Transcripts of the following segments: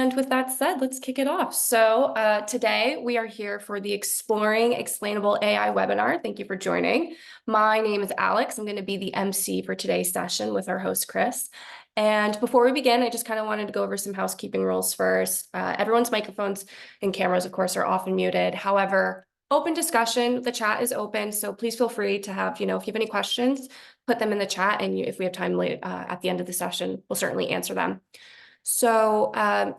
And with that said, let's kick it off. So today we are here for the Exploring Explainable AI webinar. Thank you for joining. My name is Alex. I'm going to be the MC for today's session with our host, Chris. And before we begin, I just kind of wanted to go over some housekeeping rules first. Everyone's microphones and cameras, of course, are off and muted. However, open discussion, the chat is open, so please feel free to have, if you have any questions, put them in the chat, and if we have time late, at the end of the session, we'll certainly answer them. So,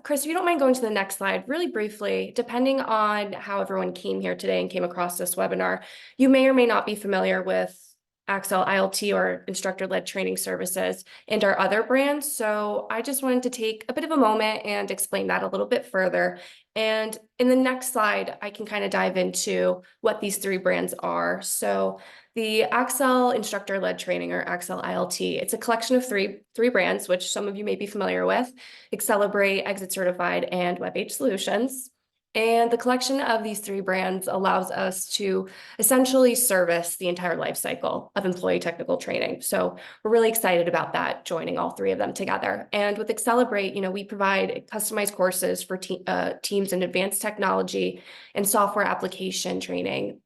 Chris, if you don't mind going to the next slide really briefly, depending on how everyone came here today and came across this webinar, you may or may not be familiar with Axel ILT or instructor-led training services and our other brands. So I just wanted to take a bit of a moment and explain that a little bit further. And in the next slide, I can kind of dive into what these three brands are. So the Axel Instructor-Led Training, or Axel ILT, it's a collection of three brands, which some of you may be familiar with: Accelerate, Exit Certified, and WebH Solutions. And the collection of these three brands allows us to essentially service the entire life cycle of employee technical training. So we're really excited about that, joining all three of them together. And with Accelerate, we provide customized courses for teams in advanced technology and software application training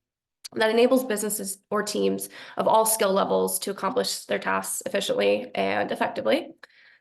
that enables businesses or teams of all skill levels to accomplish their tasks efficiently and effectively.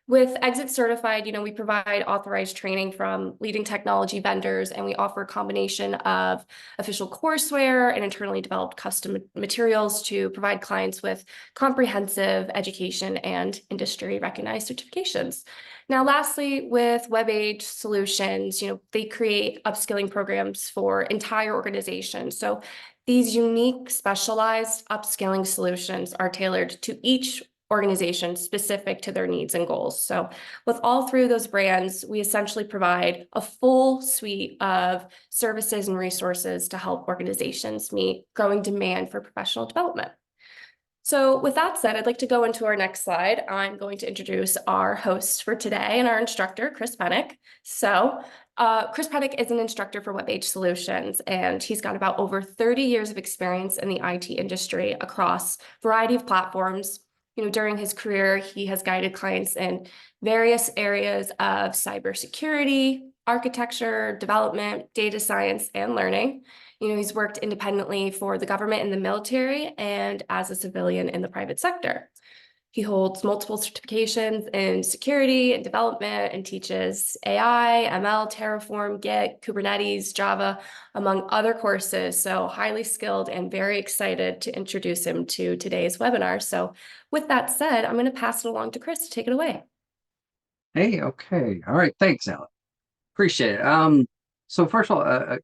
With Exit Certified, we provide authorized training from leading technology vendors, and we offer a combination of official courseware and internally developed custom materials to provide clients with comprehensive education and industry recognized certifications. Now, lastly, with WebH Solutions, they create upskilling programs for entire organizations. So these unique, specialized upskilling solutions are tailored to each organization specific to their needs and goals. So with all three of those brands, we essentially provide a full suite of services and resources to help organizations meet growing demand for professional development. So with that said, I'd like to go into our next slide. I'm going to introduce our host for today and our instructor, Chris Pennick. So Chris Pennick is an instructor for WebH Solutions, and he's got about over 30 years of experience in the IT industry across a variety of platforms. During his career, he has guided clients in various areas of cybersecurity, architecture, development, data science, and learning. He's worked independently for the government and the military and as a civilian in the private sector. He holds multiple certifications in security and development and teaches AI, ML, Terraform, Git, Kubernetes, Java, among other courses. So highly skilled and very excited to introduce him to today's webinar. So with that said, I'm going to pass it along to Chris to take it away. Hey, okay. All right. Thanks, Alex. Appreciate it. So first of all, a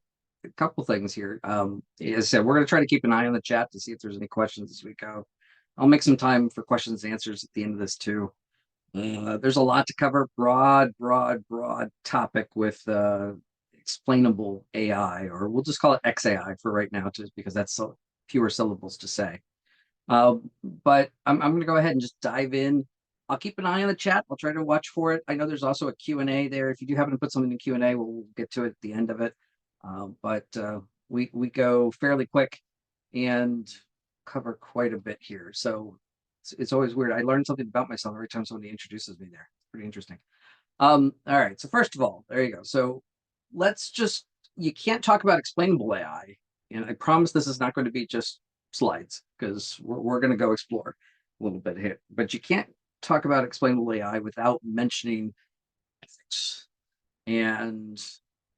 couple things here. As I said, we're going to try to keep an eye on the chat to see if there's any questions as we go. I'll make some time for questions and answers at the end of this too. There's a lot to cover, broad topic with explainable AI, or we'll just call it XAI for right now, just because that's so fewer syllables to say. But I'm going to go ahead and just dive in. I'll keep an eye on the chat. I'll try to watch for it. I know there's also a Q&A there. If you do happen to put something in Q&A, we'll get to it at the end of it. But we go fairly quick and cover quite a bit here. So it's always weird. I learn something about myself every time somebody introduces me there. It's pretty interesting. All right. So first of all, there you go. So you can't talk about explainable AI. And I promise this is not going to be just slides, because we're going to go explore a little bit here. But you can't talk about explainable AI without mentioning ethics. And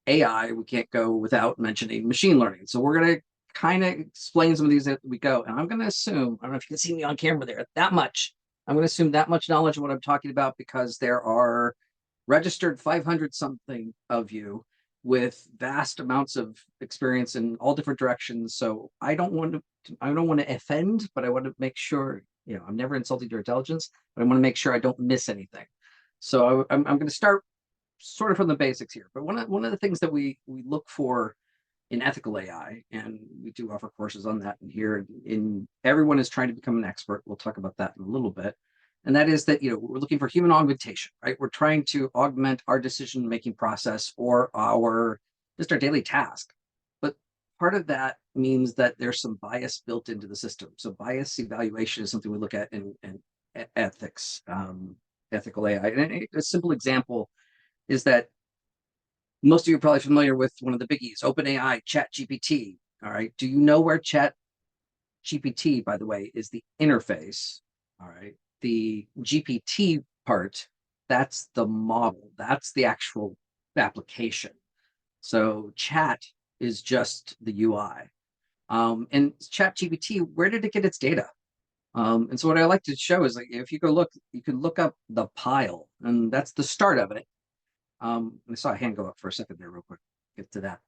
AI, we can't go without mentioning machine learning. So we're going to kind of explain some of these as we go. And I'm going to assume, I don't know if you can see me on camera there, that much. I'm going to assume that much knowledge of what I'm talking about, because there are registered 500 something of you with vast amounts of experience in all different directions. So I don't want to offend, but I want to make sure, I'm never insulting your intelligence, but I want to make sure I don't miss anything. So I'm going to start sort of from the basics here. But one of the things that we look for in ethical AI, and we do offer courses on that in here, everyone is trying to become an expert. We'll talk about that in a little bit. And that is that, we're looking for human augmentation, right? We're trying to augment our decision-making process or just our daily task. But part of that means that there's some bias built into the system. So bias evaluation is something we look at in ethics, ethical AI. And a simple example is that Most of you are probably familiar with one of the biggies, OpenAI, ChatGPT. All right. Do you know where ChatGPT, by the way, is the interface? All right. The GPT part, that's the model. That's the actual application. So chat is just the UI. And ChatGPT, where did it get its data? And so what I like to show is, like, if you go look, you can look up the pile, and that's the start of it. I saw a hand go up for a second there, real quick. Get to that.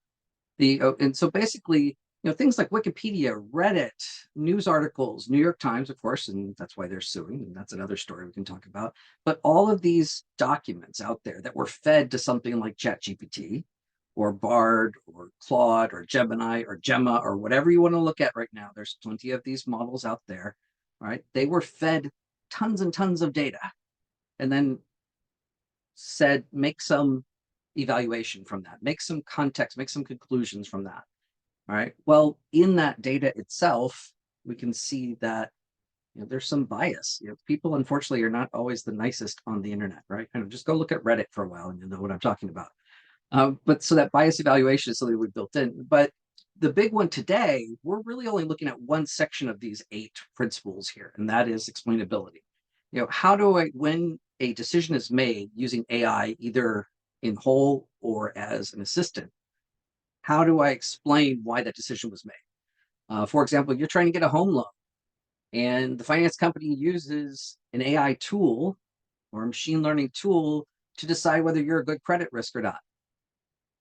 And so basically, things like Wikipedia, Reddit, news articles, New York Times, of course, and that's why they're suing, and that's another story we can talk about. But all of these documents out there that were fed to something like ChatGPT or Bard or Claude or Gemini or Gemma or whatever you want to look at right now. There's plenty of these models out there. All right. They were fed tons and tons of data and then said, make some evaluation from that, make some context, make some conclusions from that. All right. Well, in that data itself, we can see that there's some bias. People, unfortunately, are not always the nicest on the internet, right? And just go look at Reddit for a while and you'll know what I'm talking about. But so that bias evaluation is something we built in. But the big one today, we're really only looking at one section of these 8 principles here, and that is explainability. How do I, when a decision is made using AI, either in whole or as an assistant, how do I explain why that decision was made? For example, you're trying to get a home loan, and the finance company uses an AI tool or a machine learning tool to decide whether you're a good credit risk or not.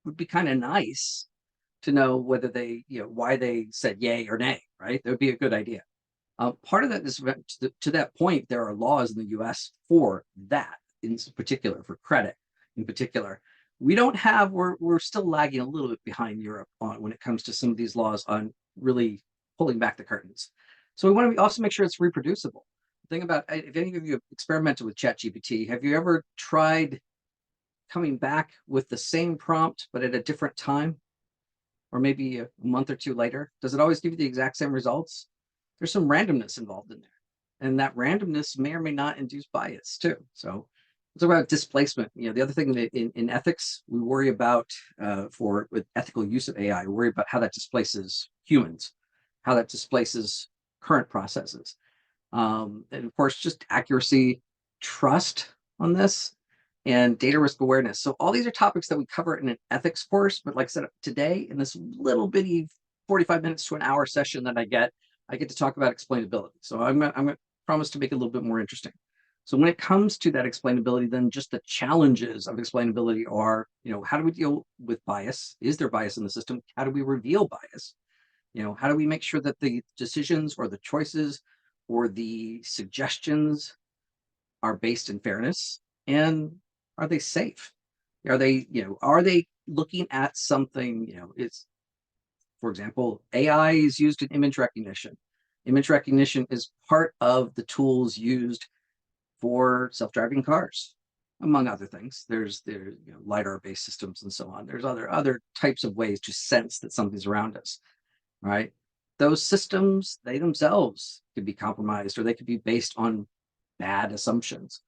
It would be kind of nice to know whether they, why they said yay or nay, right? That would be a good idea. Part of that is, to that point, there are laws in the US for that, in particular, for credit in particular. We don't have, we're still lagging a little bit behind Europe on when it comes to some of these laws on really pulling back the curtains. So we want to also make sure it's reproducible. The thing about, if any of you have experimented with ChatGPT, have you ever tried coming back with the same prompt, but at a different time? Or maybe a month or two later? Does it always give you the exact same results? There's some randomness involved in there. And that randomness may or may not induce bias too. So let's talk about displacement. The other thing that in ethics, we worry about with ethical use of AI, we worry about how that displaces humans, how that displaces current processes. And of course, just accuracy, trust on this, and data risk awareness. So all these are topics that we cover in an ethics course, but like I said, today in this little bitty 45 minutes to an hour session that I get to talk about explainability. So I'm going to promise to make it a little bit more interesting. So when it comes to that explainability, then just the challenges of explainability are, how do we deal with bias? Is there bias in the system? How do we reveal bias? How do we make sure that the decisions or the choices or the suggestions are based in fairness? And are they safe? Are they looking at something, it's, for example, AI is used in image recognition. Image recognition is part of the tools used for self-driving cars, among other things. There's LiDAR-based systems and so on. There's other types of ways to sense that something's around us, right? Those systems, they themselves could be compromised, or they could be based on bad assumptions.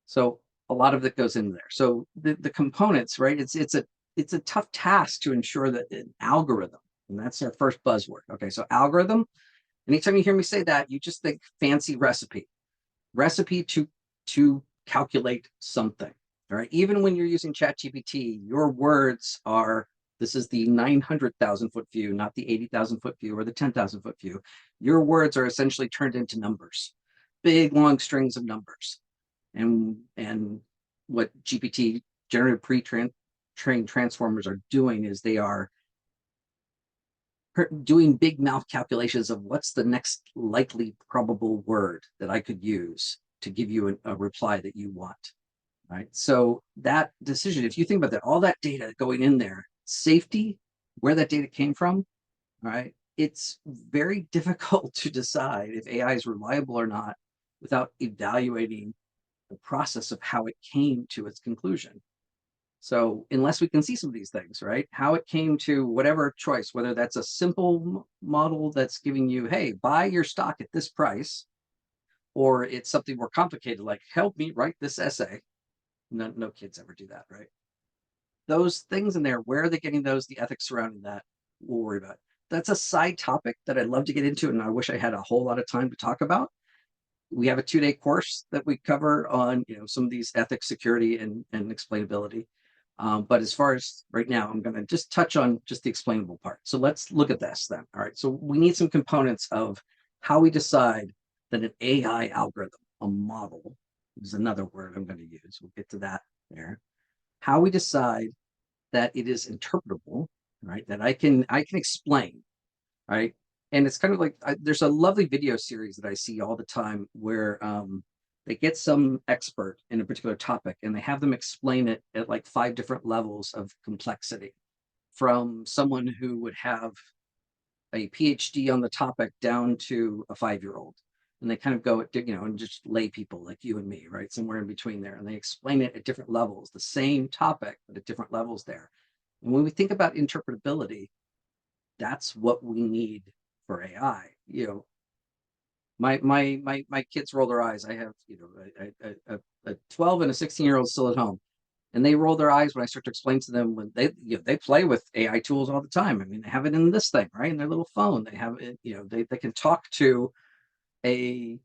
So a lot of it goes into there. So the components, right? It's a tough task to ensure that an algorithm, and that's our first buzzword. Okay, so algorithm. Anytime you hear me say that, you just think fancy recipe to calculate something. All right. Even when you're using ChatGPT, your words are, this is the 900,000 foot view, not the 80,000 foot view or the 10,000 foot view. Your words are essentially turned into numbers, big long strings of numbers. And what GPT, generative pre-trained transformers, are doing is they are doing big mouth calculations of what's the next likely probable word that I could use to give you a reply that you want. Right. So that decision, if you think about that, all that data going in there, safety, where that data came from, right? It's very difficult to decide if AI is reliable or not without evaluating the process of how it came to its conclusion. So unless we can see some of these things, right? How it came to whatever choice, whether that's a simple model that's giving you, hey, buy your stock at this price, or it's something more complicated, like help me write this essay. No kids ever do that, right? those things in there, where are they getting those, the ethics surrounding that, we'll worry about. That's a side topic that I'd love to get into, and I wish I had a whole lot of time to talk about. We have a 2-day course that we cover on some of these ethics, security, and explainability. But as far as right now, I'm going to just touch on just the explainable part. So let's look at this then. All right. So we need some components of how we decide that an AI algorithm, a model, is another word I'm going to use. We'll get to that there. How we decide that it is interpretable, right? That I can explain, right? And it's kind of like there's a lovely video series that I see all the time where they get some expert in a particular topic and they have them explain it at like 5 different levels of complexity, from someone who would have a PhD on the topic down to a 5-year-old. And they kind of go at, and just lay people like you and me, right? Somewhere in between there. And they explain it at different levels, the same topic, but at different levels there. And when we think about interpretability, that's what we need for AI. My kids roll their eyes. I have a 12 and a 16-year-old still at home, and they roll their eyes when I start to explain to them when they play with AI tools all the time. I mean, they have it in this thing, right, in their little phone. They have it. They can talk to a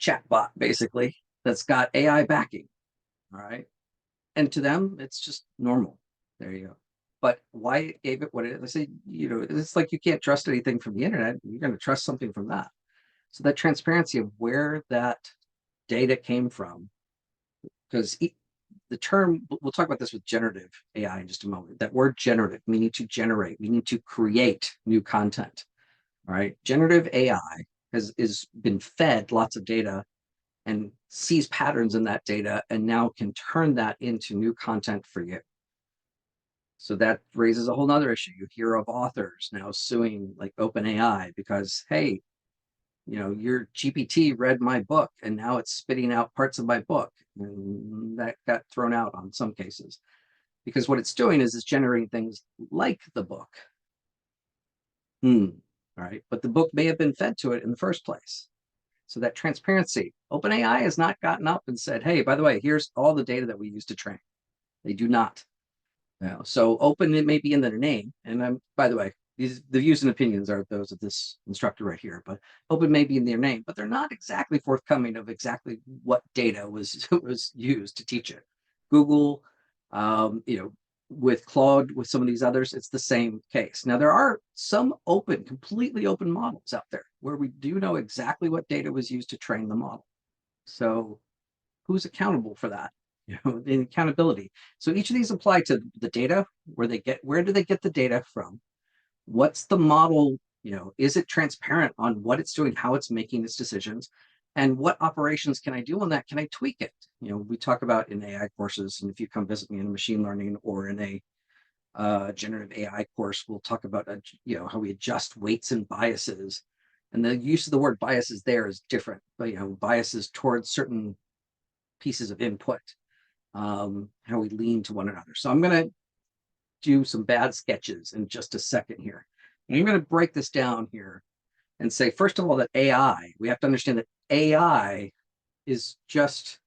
chatbot basically that's got AI backing. All right, and to them, it's just normal. There you go. But why it gave it what it is? I say, it's like you can't trust anything from the internet. You're going to trust something from that. So that transparency of where that data came from, because the term, we'll talk about this with generative AI in just a moment. That word generative, meaning to generate, we need to create new content. All right. Generative AI has been fed lots of data and sees patterns in that data and now can turn that into new content for you. So that raises a whole nother issue. You hear of authors now suing like OpenAI because, hey, your GPT read my book and now it's spitting out parts of my book. And that got thrown out on some cases because what it's doing is it's generating things like the book. All right. But the book may have been fed to it in the first place. So that transparency, OpenAI has not gotten up and said, hey, by the way, here's all the data that we use to train. They do not. So open, it may be in their name. And by the way, the views and opinions are those of this instructor right here, but open may be in their name, but they're not exactly forthcoming of exactly what data was used to teach it. Google, with Claude, with some of these others, it's the same case. Now, there are some completely open models out there where we do know exactly what data was used to train the model. So who's accountable for that? The accountability. So each of these apply to the data, where do they get the data from? What's the model? Is it transparent on what it's doing, how it's making its decisions, and what operations can I do on that? Can I tweak it? We talk about in AI courses, and if you come visit me in machine learning or in a generative AI course, we'll talk about how we adjust weights and biases. And the use of the word biases there is different, but biases towards certain pieces of input, how we lean to one another. So I'm going to do some bad sketches in just a second here. And I'm going to break this down here and say, first of all, that AI, we have to understand that AI is just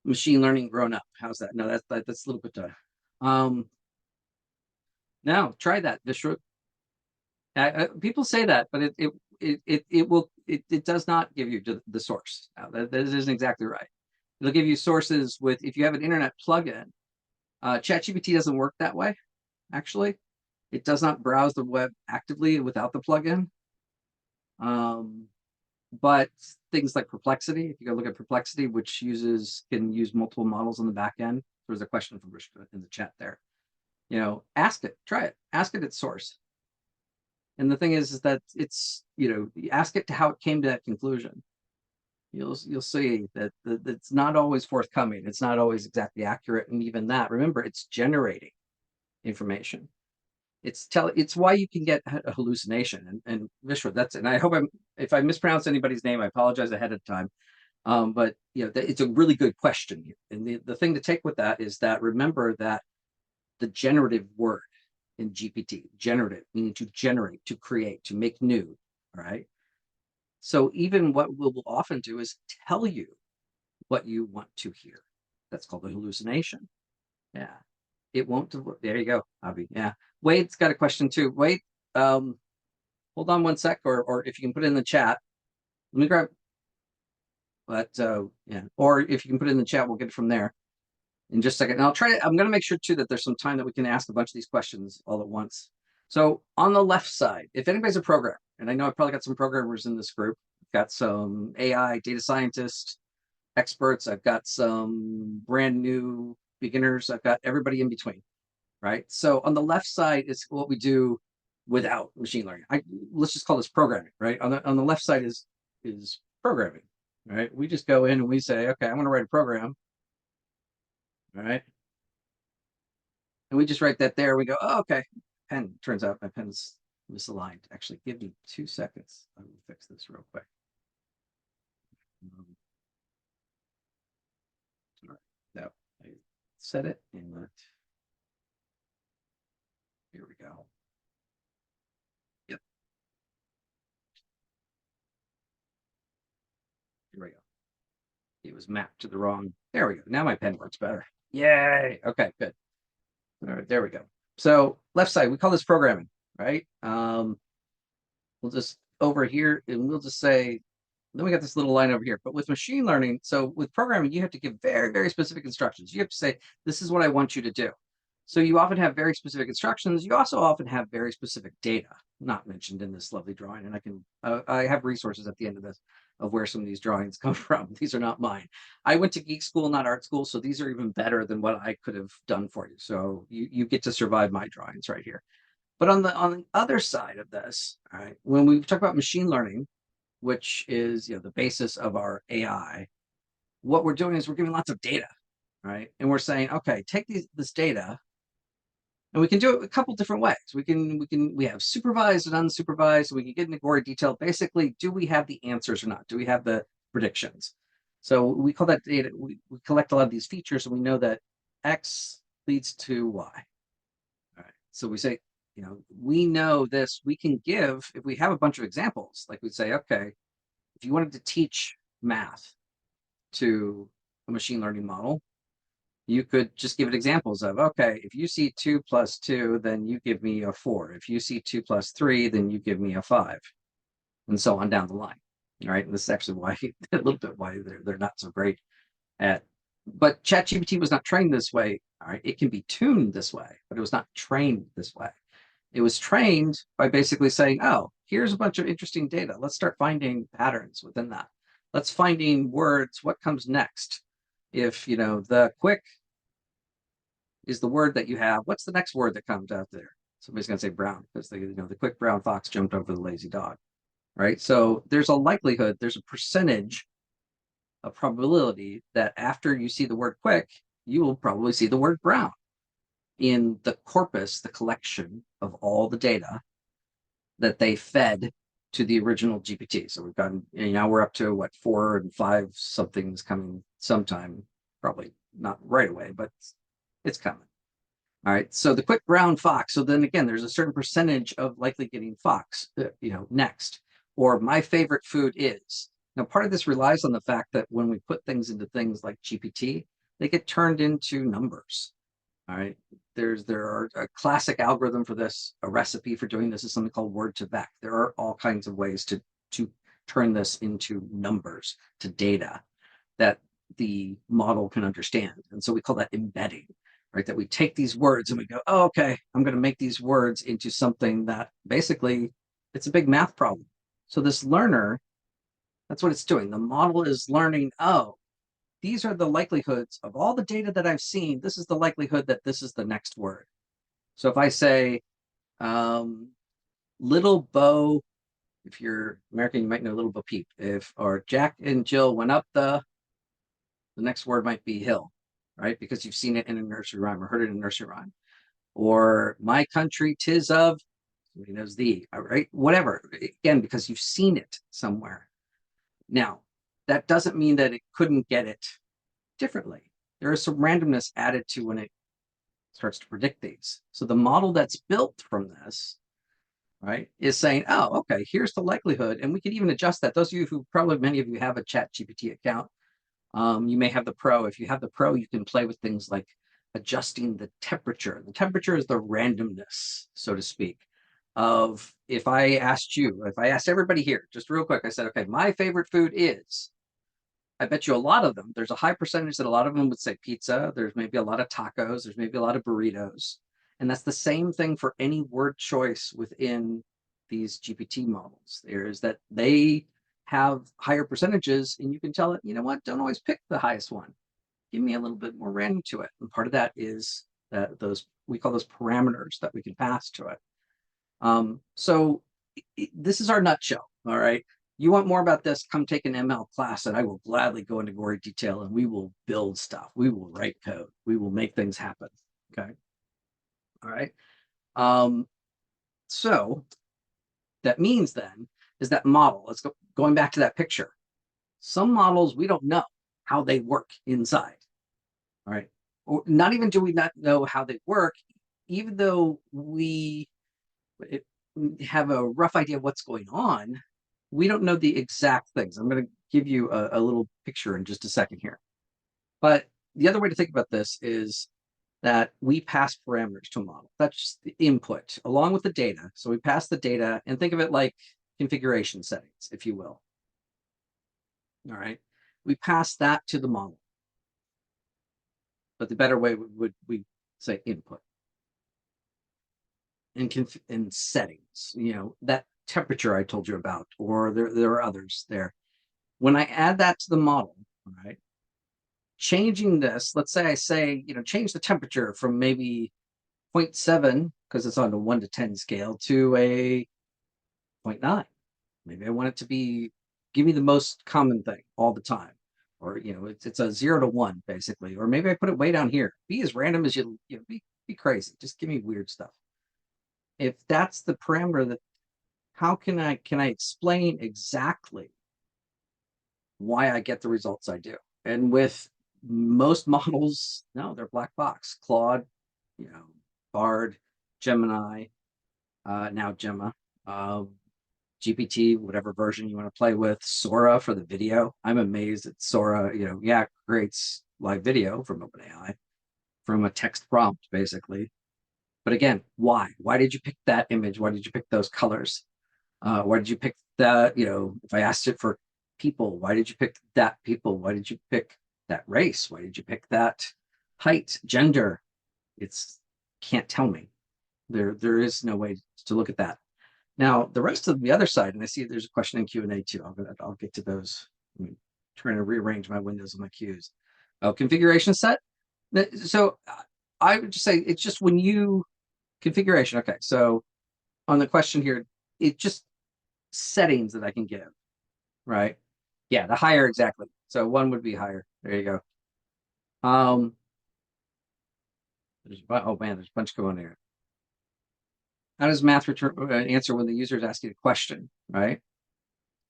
machine learning grown up. How's that? No, that's a little bit now try that, Vishwa. People say that, but it does not give you the source. That isn't exactly right. It'll give you sources with, if you have an internet plugin. ChatGPT doesn't work that way, actually. It does not browse the web actively without the plugin. But things like Perplexity, if you go look at Perplexity, which can use multiple models on the back end. There's a question from Rishka in the chat there. Ask it, try it, ask it its source. And the thing is that it's, ask it to how it came to that conclusion. You'll see that it's not always forthcoming. It's not always exactly accurate. And even that, remember, it's generating information. It's why you can get a hallucination. And Vishwa, and I hope if I mispronounce anybody's name, I apologize ahead of time. But it's a really good question here. And the thing to take with that is that, remember that the generative word in GPT, generative, meaning to generate, to create, to make new, all right? So even what we'll often do is tell you what you want to hear. That's called a hallucination. Yeah, it won't. There you go, Avi. Yeah, Wade's got a question too. Wade, hold on one sec, or if you can put it in the chat. Let me grab. But yeah, or if you can put it in the chat, we'll get it from there in just a second. And I'll try to. I'm going to make sure too that there's some time that we can ask a bunch of these questions all at once. So on the left side, if anybody's a programmer, and I know I've probably got some programmers in this group, I've got some AI data scientists, experts, I've got some brand new beginners, I've got everybody in between, right? So on the left side is what we do without machine learning. Let's just call this programming, right? On the left side is programming, right? We just go in and we say, okay, I want to write a program, all right? And we just write that there. We go, oh, okay. Pen. Turns out my pen's misaligned. Actually, give me 2 seconds. I will fix this real quick. All right. No, I set it and here we go. Yep. Here we go. It was mapped to the wrong. There we go. Now my pen works better. Yay. Okay, good. All right, there we go. So left side, we call this programming, right? We'll just over here and we'll just say, then we got this little line over here. But with machine learning, so with programming, you have to give very, very specific instructions. You have to say, this is what I want you to do. So you often have very specific instructions. You also often have very specific data, not mentioned in this lovely drawing. And I have resources at the end of this of where some of these drawings come from. These are not mine. I went to geek school, not art school. So these are even better than what I could have done for you. So you get to survive my drawings right here. But on the other side of this, all right, when we talk about machine learning, which is the basis of our AI, what we're doing is we're giving lots of data, right? And we're saying, okay, take this data, and we can do it a couple different ways. We have supervised and unsupervised. We can get into gory detail. Basically, do we have the answers or not? Do we have the predictions? So we call that data. We collect a lot of these features, and we know that X leads to Y. All right. So we say, we know this. We can give, if we have a bunch of examples, like we say, okay, if you wanted to teach math to a machine learning model, you could just give it examples of, okay, if you see 2 plus 2, then you give me a 4. If you see 2 plus 3, then you give me a 5, and so on down the line. All right. And this is actually why a little bit why they're not so great at. But ChatGPT was not trained this way. All right. It can be tuned this way, but it was not trained this way. It was trained by basically saying, oh, here's a bunch of interesting data. Let's start finding patterns within that. Let's finding words. What comes next? If, the quick is the word that you have, what's the next word that comes out there? Somebody's going to say brown because the quick brown fox jumped over the lazy dog, right? So there's a likelihood, there's a percentage, a probability that after you see the word quick, you will probably see the word brown in the corpus, the collection of all the data that they fed to the original GPT. So we've gotten, now we're up to what, 4 and 5 something's coming sometime, probably not right away, but it's coming. All right. So the quick brown fox. So then again, there's a certain percentage of likely getting fox, next. Or my favorite food is. Now, part of this relies on the fact that when we put things into things like GPT, they get turned into numbers. All right. There are a classic algorithm for this. A recipe for doing this is something called word to vec. There are all kinds of ways to turn this into numbers, to data that the model can understand. And so we call that embedding, right? That we take these words and we go, oh, okay, I'm going to make these words into something that basically it's a big math problem. So this learner, that's what it's doing. The model is learning, oh, these are the likelihoods of all the data that I've seen. This is the likelihood that this is the next word. So if I say little Bo, if you're American, you might know Little Bo Peep. Or Jack and Jill went up the next word might be hill, right? Because you've seen it in a nursery rhyme or heard it in a nursery rhyme. Or my country, 'tis of, somebody knows the, all right? Whatever. Again, because you've seen it somewhere. Now, that doesn't mean that it couldn't get it differently. There is some randomness added to when it starts to predict these. So the model that's built from this, right, is saying, oh, okay, here's the likelihood. And we can even adjust that. Those of you who probably, many of you have a ChatGPT account, you may have the Pro. If you have the Pro, you can play with things like adjusting the temperature. The temperature is the randomness, so to speak, of if I asked everybody here, just real quick, I said, okay, my favorite food is, I bet you a lot of them, there's a high percentage that a lot of them would say pizza. There's maybe a lot of tacos. There's maybe a lot of burritos. And that's the same thing for any word choice within these GPT models. There's that they have higher percentages, and you can tell it, you know what, don't always pick the highest one. Give me a little bit more random to it. And part of that is that we call those parameters that we can pass to it. So this is our nutshell. All right. You want more about this, come take an ML class, and I will gladly go into gory detail, and we will build stuff. We will write code. We will make things happen. Okay. All right. So that means then is that model. Let's go going back to that picture. Some models we don't know how they work inside. All right. Or not even do we not know how they work, even though we have a rough idea of what's going on, we don't know the exact things. I'm going to give you a little picture in just a second here. But the other way to think about this is that we pass parameters to a model. That's the input along with the data. So we pass the data and think of it like configuration settings, if you will. All right. We pass that to the model. But the better way would we say input and settings, that temperature I told you about, or there are others there. When I add that to the model, all right, changing this, let's say I say, change the temperature from maybe 0.7, because it's on a 1 to 10 scale, to a 0.9. Maybe I want it to be, give me the most common thing all the time. Or, it's a 0 to 1, basically. Or maybe I put it way down here. Be as random as be crazy. Just give me weird stuff. If that's the parameter, that how can I explain exactly why I get the results I do? And with most models, no, they're black box. Claude, Bard, Gemini, now Gemma, GPT, whatever version you want to play with, Sora for the video. I'm amazed that Sora, creates live video from OpenAI from a text prompt, basically. But again, why? Why did you pick that image? Why did you pick those colors? Why did you pick that? If I asked it for people, why did you pick that people? Why did you pick that race? Why did you pick that height, gender? It's can't tell me. There is no way to look at that. Now, the rest of the other side, and I see there's a question in Q&A too. I'll get to those. I'm trying to rearrange my windows on my cues. Oh, configuration set. So I would just say it's just when you configuration. Okay, so on the question here, it just settings that I can give, right? Yeah, the higher exactly. So one would be higher. There you go. Oh man, there's a bunch going there. How does math return answer when the user is asking a question, right?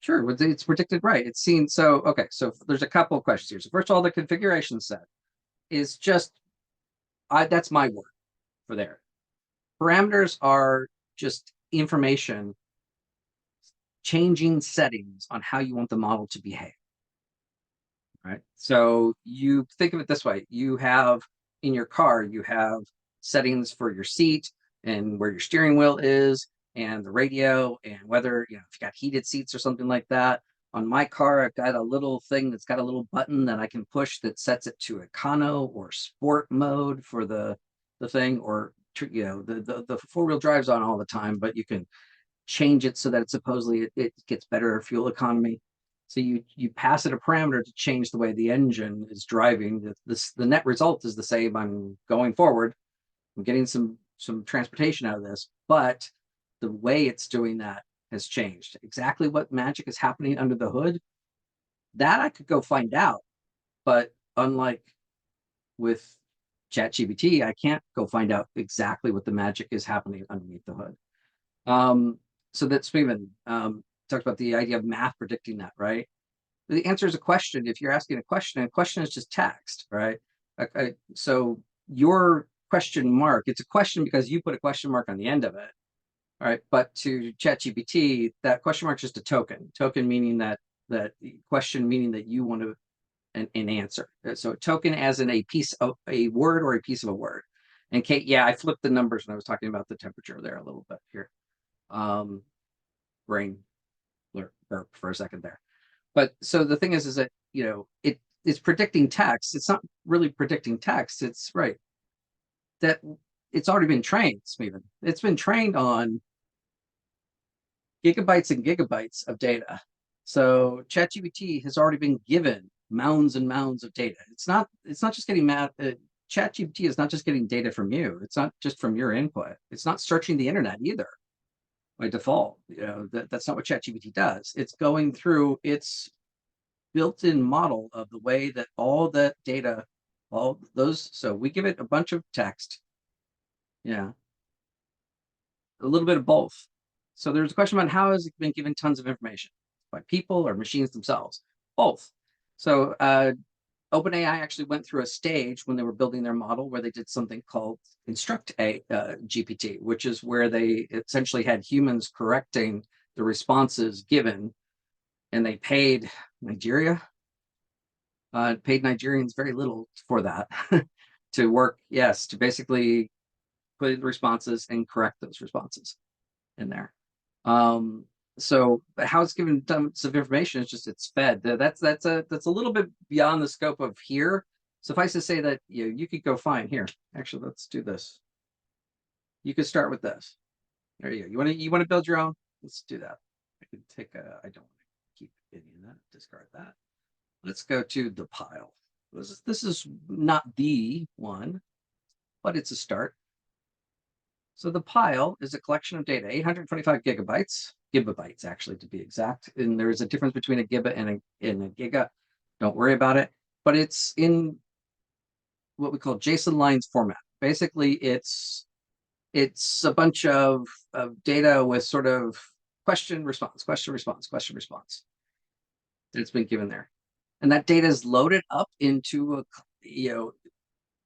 Sure, it's predicted right. It's seen. So, okay, so there's a couple of questions here. So first of all, the configuration set is just, that's my word for there. Parameters are just information, changing settings on how you want the model to behave. Right. So you think of it this way. You have in your car, you have settings for your seat and where your steering wheel is and the radio and whether, if you got heated seats or something like that. On my car, I've got a little thing that's got a little button that I can push that sets it to econo or sport mode for the thing, or the four-wheel drive's on all the time, but you can change it so that supposedly it gets better fuel economy. So you pass it a parameter to change the way the engine is driving. The net result is the same. I'm going forward. I'm getting some transportation out of this, but the way it's doing that has changed. Exactly what magic is happening under the hood, that I could go find out. But unlike with ChatGPT, I can't go find out exactly what the magic is happening underneath the hood. So that's even talked about the idea of math predicting that, right? The answer is a question. If you're asking a question, and a question is just text, right? Okay, so your question mark, it's a question because you put a question mark on the end of it, all right? But to ChatGPT, that question mark is just a token. Token meaning that question meaning that you want to an answer. So a token as in a piece of a word or a piece of a word. And Kate, yeah, I flipped the numbers when I was talking about the temperature there a little bit here. Brain burp for a second there. But so the thing is that, it is predicting text. It's not really predicting text. It's right that it's already been trained, Stephen. It's been trained on gigabytes and gigabytes of data. So ChatGPT has already been given mounds and mounds of data. It's not just getting ChatGPT is not just getting data from you. It's not just from your input. It's not searching the internet either by default. That's not what ChatGPT does. It's going through its built-in model of the way that all that data, all those. So we give it a bunch of text. Yeah, a little bit of both. So there's a question about how has it been given tons of information by people or machines themselves? Both. So OpenAI actually went through a stage when they were building their model where they did something called Instruct GPT, which is where they essentially had humans correcting the responses given, and they paid Nigeria, paid Nigerians very little for that to work, yes, to basically put in the responses and correct those responses in there. So how it's given tons of information is just it's fed. That's a little bit beyond the scope of here. Suffice to say that you could go find here. Actually, let's do this. You could start with this. There you go. You want to build your own? Let's do that. I could take a. I don't want to keep any of that. Discard that. Let's go to the pile. This is not the one, but it's a start. So the pile is a collection of data, 825 gigabytes actually to be exact. And there's a difference between a giga and a giga. Don't worry about it. But it's in what we call JSON lines format. Basically, it's a bunch of data with sort of question, response, question, response, question, response. It's been given there. And that data is loaded up into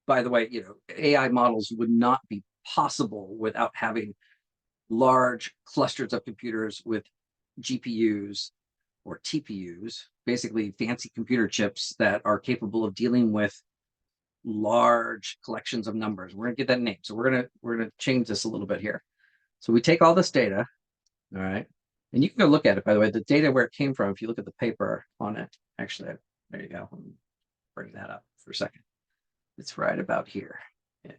by the way, AI models would not be possible without having large clusters of computers with GPUs or TPUs, basically fancy computer chips that are capable of dealing with large collections of numbers. We're gonna get that name. So we're gonna change this a little bit here. So we take all this data, all right, and you can go look at it, by the way, the data where it came from. If you look at the paper on it, actually, there you go. Let me bring that up for a second. It's right about here. Yeah.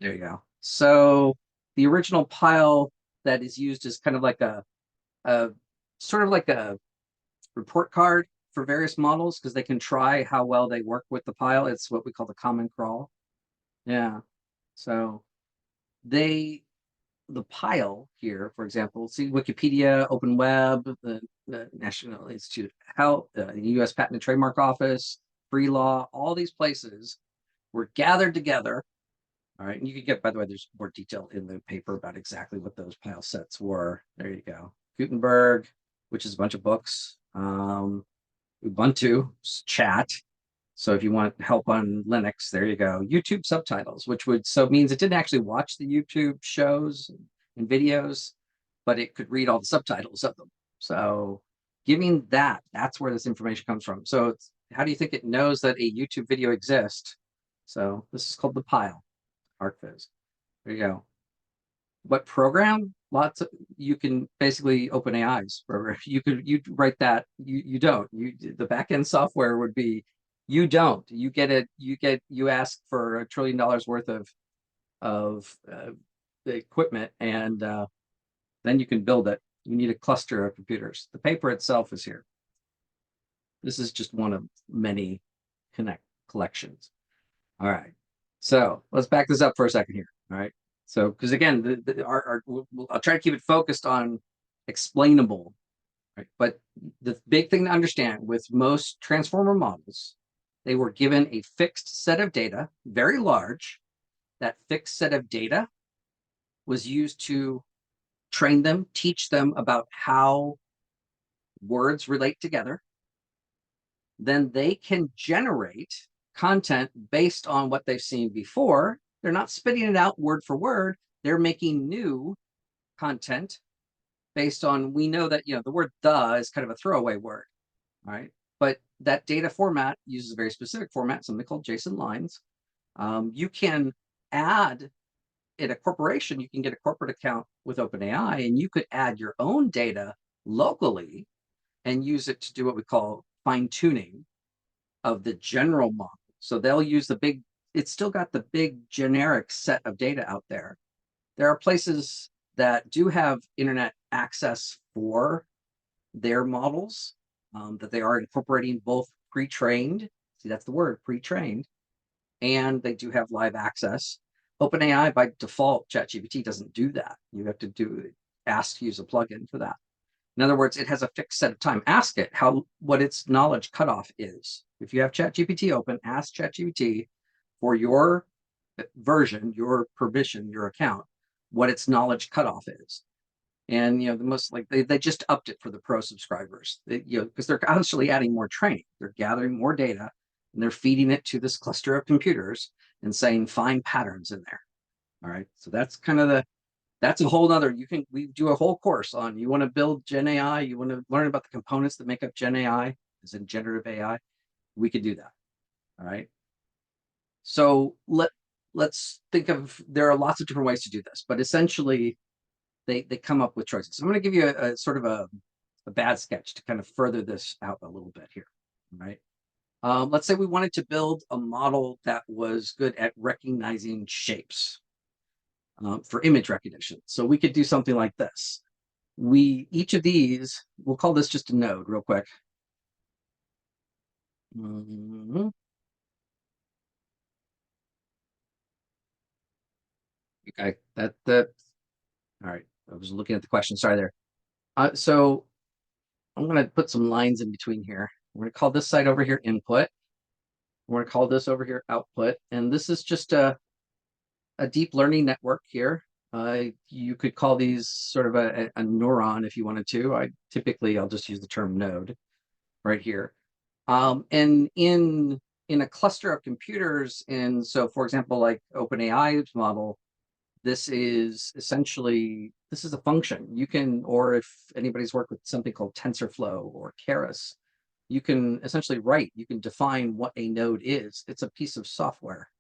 There you go. So the original pile that is used is kind of like a sort of like a report card for various models because they can try how well they work with the pile. It's what we call the common crawl. Yeah. So the pile here, for example, see Wikipedia, Open Web, the National Institute of Health, the U.S. Patent and Trademark Office, Free Law, all these places were gathered together. All right, and you can get, by the way, there's more detail in the paper about exactly what those pile sets were. There you go. Gutenberg, which is a bunch of books. Ubuntu, chat. So if you want help on Linux, there you go. YouTube subtitles, which means it didn't actually watch the YouTube shows and videos, but it could read all the subtitles of them. So giving that's where this information comes from. So how do you think it knows that a YouTube video exists? So this is called the pile. ArcViz. There you go. What program? You can basically OpenAI's program. You write that. You don't. The backend software would be you don't. You ask for $1 trillion worth of the equipment, and then you can build it. You need a cluster of computers. The paper itself is here. This is just one of many collections. All right. So let's back this up for a second here. All right. So, because again, I'll try to keep it focused on explainable, right? But the big thing to understand with most transformer models, they were given a fixed set of data, very large. That fixed set of data was used to train them, teach them about how words relate together. Then they can generate content based on what they've seen before. They're not spitting it out word for word. They're making new content based on, we know that, the word the is kind of a throwaway word. All right. But that data format uses a very specific format, something called JSON lines. You can add in a corporation, you can get a corporate account with OpenAI, and you could add your own data locally and use it to do what we call fine tuning of the general model. So they'll use the big, it's still got the big generic set of data out there. There are places that do have internet access for their models, that they are incorporating both pre-trained, see that's the word, pre-trained, and they do have live access. OpenAI by default, ChatGPT doesn't do that. You have to ask to use a plugin for that. In other words, it has a fixed set of time. Ask it what its knowledge cutoff is. If you have ChatGPT open, ask ChatGPT for your version, your permission, your account, what its knowledge cutoff is. And the most like they just upped it for the pro subscribers. Because they're constantly adding more training. They're gathering more data and they're feeding it to this cluster of computers and saying find patterns in there. All right. So that's kind of that's a whole nother, we do a whole course on, you want to build Gen AI, you want to learn about the components that make up Gen AI, as in generative AI, we could do that. All right. So let's think of, there are lots of different ways to do this, but essentially they come up with choices. So I'm going to give you a sort of a bad sketch to kind of further this out a little bit here. All right. Let's say we wanted to build a model that was good at recognizing shapes for image recognition. So we could do something like this. Each of these, we'll call this just a node real quick. Okay, all right. I was looking at the question, sorry there. So I'm gonna put some lines in between here. We're gonna call this side over here input. We're gonna call this over here output. And this is just a deep learning network here. You could call these sort of a neuron if you wanted to. I'll just use the term node right here. And in a cluster of computers, and so for example, like OpenAI's model, this is a function. You can, or if anybody's worked with something called TensorFlow or Keras, you can essentially you can define what a node is. It's a piece of software.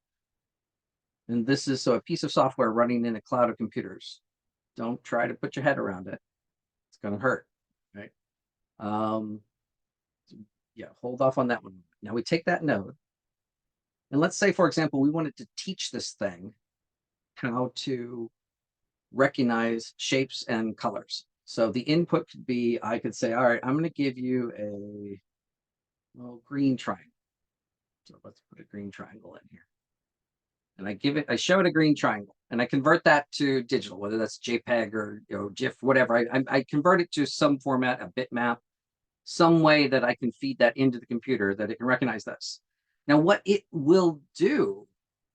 And this is so a piece of software running in a cloud of computers. Don't try to put your head around it. It's going to hurt, right? Yeah, hold off on that one. Now we take that node, and let's say, for example, we wanted to teach this thing how to recognize shapes and colors. So the input could be, I could say, all right, I'm going to give you a little green triangle. So let's put a green triangle in here. And I show it a green triangle, and I convert that to digital, whether that's JPEG or GIF, whatever. I convert it to some format, a bitmap, some way that I can feed that into the computer that it can recognize this. Now, what it will do,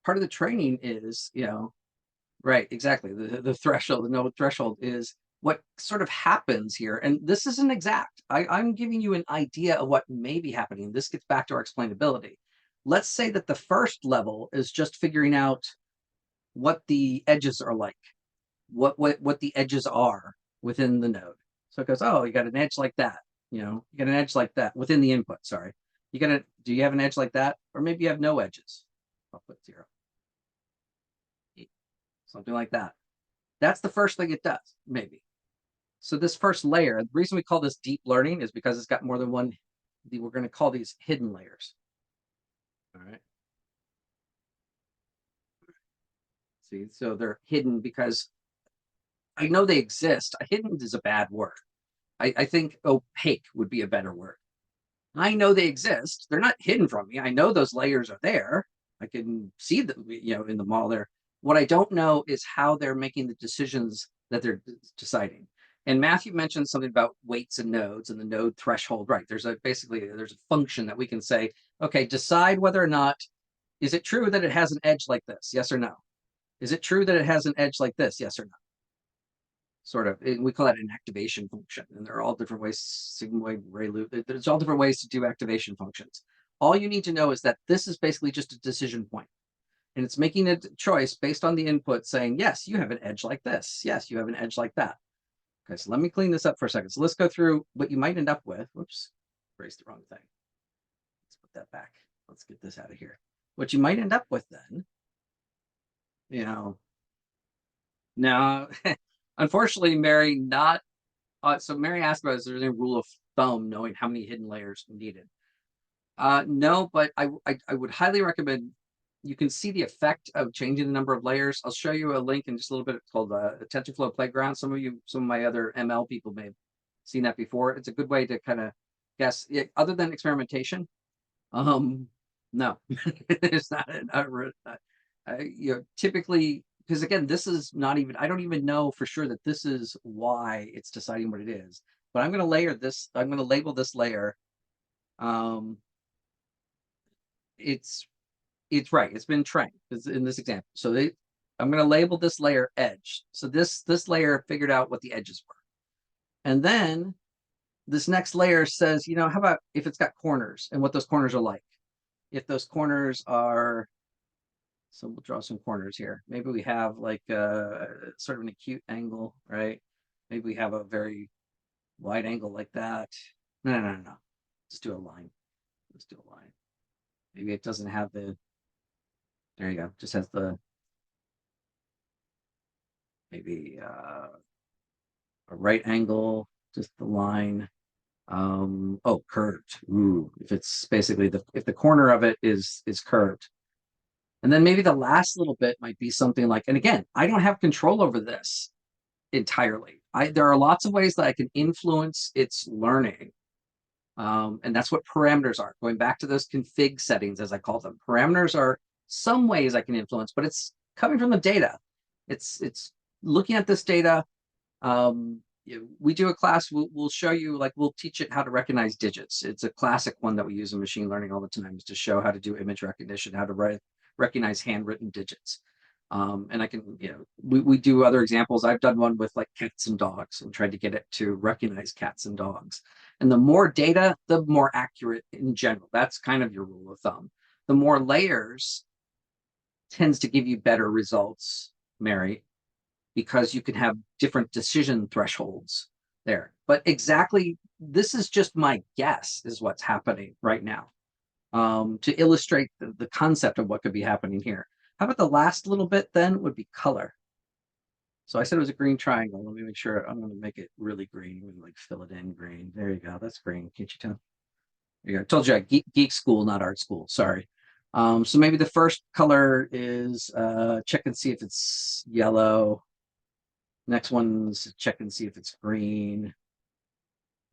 part of the training is, right, exactly. The threshold, the node threshold is what sort of happens here. And this isn't exact. I'm giving you an idea of what may be happening. This gets back to our explainability. Let's say that the first level is just figuring out what the edges are like, what the edges are within the node. So it goes, oh, you got an edge like that. You got an edge like that within the input. Sorry, do you have an edge like that, or maybe you have no edges? I'll put 0, something like that. That's the first thing it does, maybe. So this first layer, the reason we call this deep learning is because it's got more than one. We're going to call these hidden layers. All right. See, so they're hidden because I know they exist. Hidden is a bad word. I think opaque would be a better word. I know they exist. They're not hidden from me. I know those layers are there. I can see them, in the model there. What I don't know is how they're making the decisions that they're deciding. And Matthew mentioned something about weights and nodes and the node threshold. Right. There's a function that we can say, okay, decide whether or not, is it true that it has an edge like this? Yes or no? Is it true that it has an edge like this? Yes or no? Sort of, we call that an activation function, and there are all different ways, sigmoid, ReLU, there's all different ways to do activation functions. All you need to know is that this is basically just a decision point, and it's making a choice based on the input saying, yes, you have an edge like this. Yes, you have an edge like that. Okay, so let me clean this up for a second. So let's go through what you might end up with. Whoops. erase the wrong thing. Let's put that back. Let's get this out of here. What you might end up with then, now, unfortunately, Mary, not so Mary asked about is there any rule of thumb knowing how many hidden layers needed? No, but I would highly recommend. You can see the effect of changing the number of layers. I'll show you a link in just a little bit called TensorFlow Playground. Some of my other ML people may have seen that before. It's a good way to kind of guess. Other than experimentation, no, it's not. Typically, because again, this is not even. I don't even know for sure that this is why it's deciding what it is. But I'm going to layer this. I'm going to label this layer. It's right. It's been trained in this example. So I'm going to label this layer edge. So this layer figured out what the edges were, and then this next layer says, how about if it's got corners and what those corners are like? If those corners are, so we'll draw some corners here. Maybe we have like sort of an acute angle, right? Maybe we have a very wide angle like that. No. Just do a line. Let's do a line. Maybe it doesn't have the, there you go. Just has the, maybe a right angle, just the line. Oh, curved. Ooh, if it's basically if the corner of it is curved. And then maybe the last little bit might be something like, and again, I don't have control over this entirely. There are lots of ways that I can influence its learning. And that's what parameters are. Going back to those config settings, as I call them. Parameters are some ways I can influence, but it's coming from the data. It's looking at this data. We do a class, we'll show you, like we'll teach it how to recognize digits. It's a classic one that we use in machine learning all the time, is to show how to do image recognition, how to recognize handwritten digits. And I can, we do other examples. I've done one with like cats and dogs and tried to get it to recognize cats and dogs. And the more data, the more accurate in general. That's kind of your rule of thumb. The more layers tends to give you better results, Mary, because you can have different decision thresholds there. But exactly, this is just my guess is what's happening right now, to illustrate the concept of what could be happening here. How about the last little bit then would be color. So I said it was a green triangle. Let me make sure. I'm going to make it really green. I'm going to like fill it in green. There you go. That's green. Can't you tell? There you go. I told you, geek school, not art school. Sorry. So maybe the first color is check and see if it's yellow. Next one's check and see if it's green.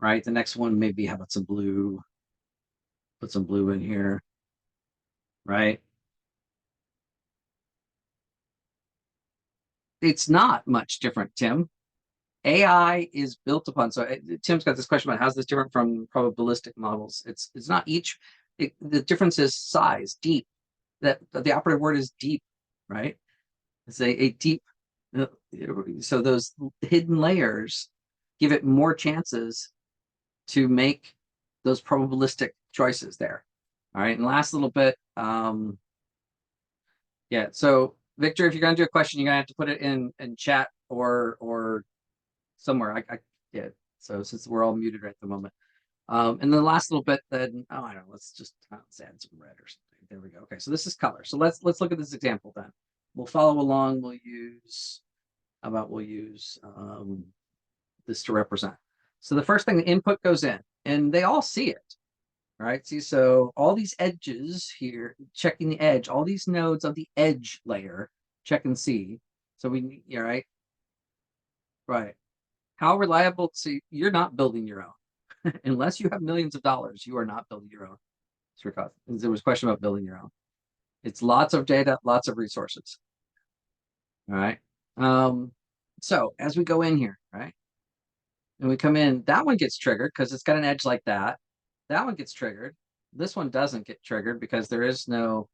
Right. The next one maybe, how about some blue? Put some blue in here. Right. It's not much different, Tim. AI is built upon, so Tim's got this question about how's this different from probabilistic models. It's not each, the difference is size, deep. That the operative word is deep, right? It's a deep, so those hidden layers give it more chances to make those probabilistic choices there. All right, and last little bit, yeah, so Victor, if you're going to do a question, you're going to have to put it in chat or somewhere. Yeah. So since we're all muted right at the moment, and the last little bit, then I don't know. Let's add some red or something. There we go. Okay, so this is color. So let's look at this example then. We'll follow along. We'll use this to represent. So the first thing, the input goes in, and they all see it. All right. See, so all these edges here, checking the edge, all these nodes of the edge layer, check and see. So right. How reliable? See, you're not building your own. Unless you have millions of dollars, you are not building your own. There was a question about building your own. It's lots of data, lots of resources. All right. So as we go in here, right, and we come in, that one gets triggered because it's got an edge like that. That one gets triggered. This one doesn't get triggered because there is no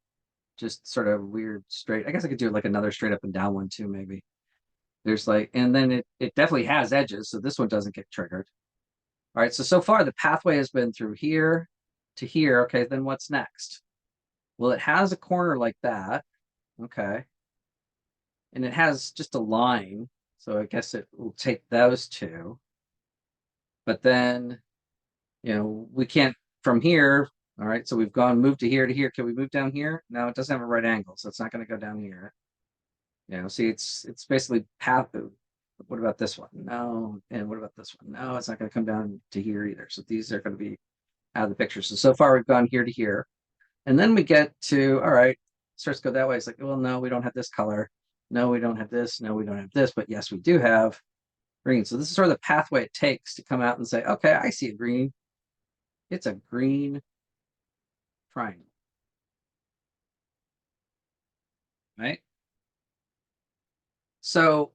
just sort of weird straight. I guess I could do like another straight up and down one too, maybe. There's like, and then it definitely has edges, so this one doesn't get triggered. All right, so far the pathway has been through here to here. Okay, then what's next? Well, it has a corner like that. Okay. And it has just a line. So I guess it will take those two. But then, we can't from here, all right, so we've moved to here. Can we move down here? No, it doesn't have a right angle, so it's not going to go down here. See, it's basically path. What about this one? No. And what about this one? No, it's not going to come down to here either. So these are going to be out of the picture. So far we've gone here to here. And then we get to, all right, starts to go that way. It's like, well, no, we don't have this color. No, we don't have this. No, we don't have this. But yes, we do have green. So this is sort of the pathway it takes to come out and say, okay, I see a green. It's a green triangle. Right? So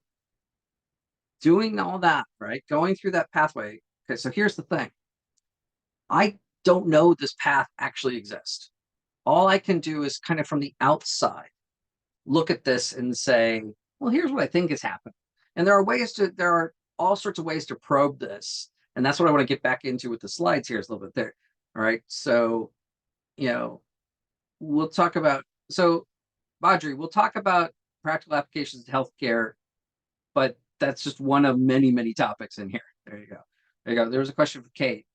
doing all that, right? Going through that pathway. Okay, so here's the thing. I don't know this path actually exists. All I can do is kind of from the outside look at this and say, well, here's what I think is happening. And there are all sorts of ways to probe this. And that's what I want to get back into with the slides here is a little bit there. All right. So, we'll talk about, so Badri, we'll talk about practical applications in healthcare, but that's just one of many, many topics in here. There you go. There you go. There was a question for Kate.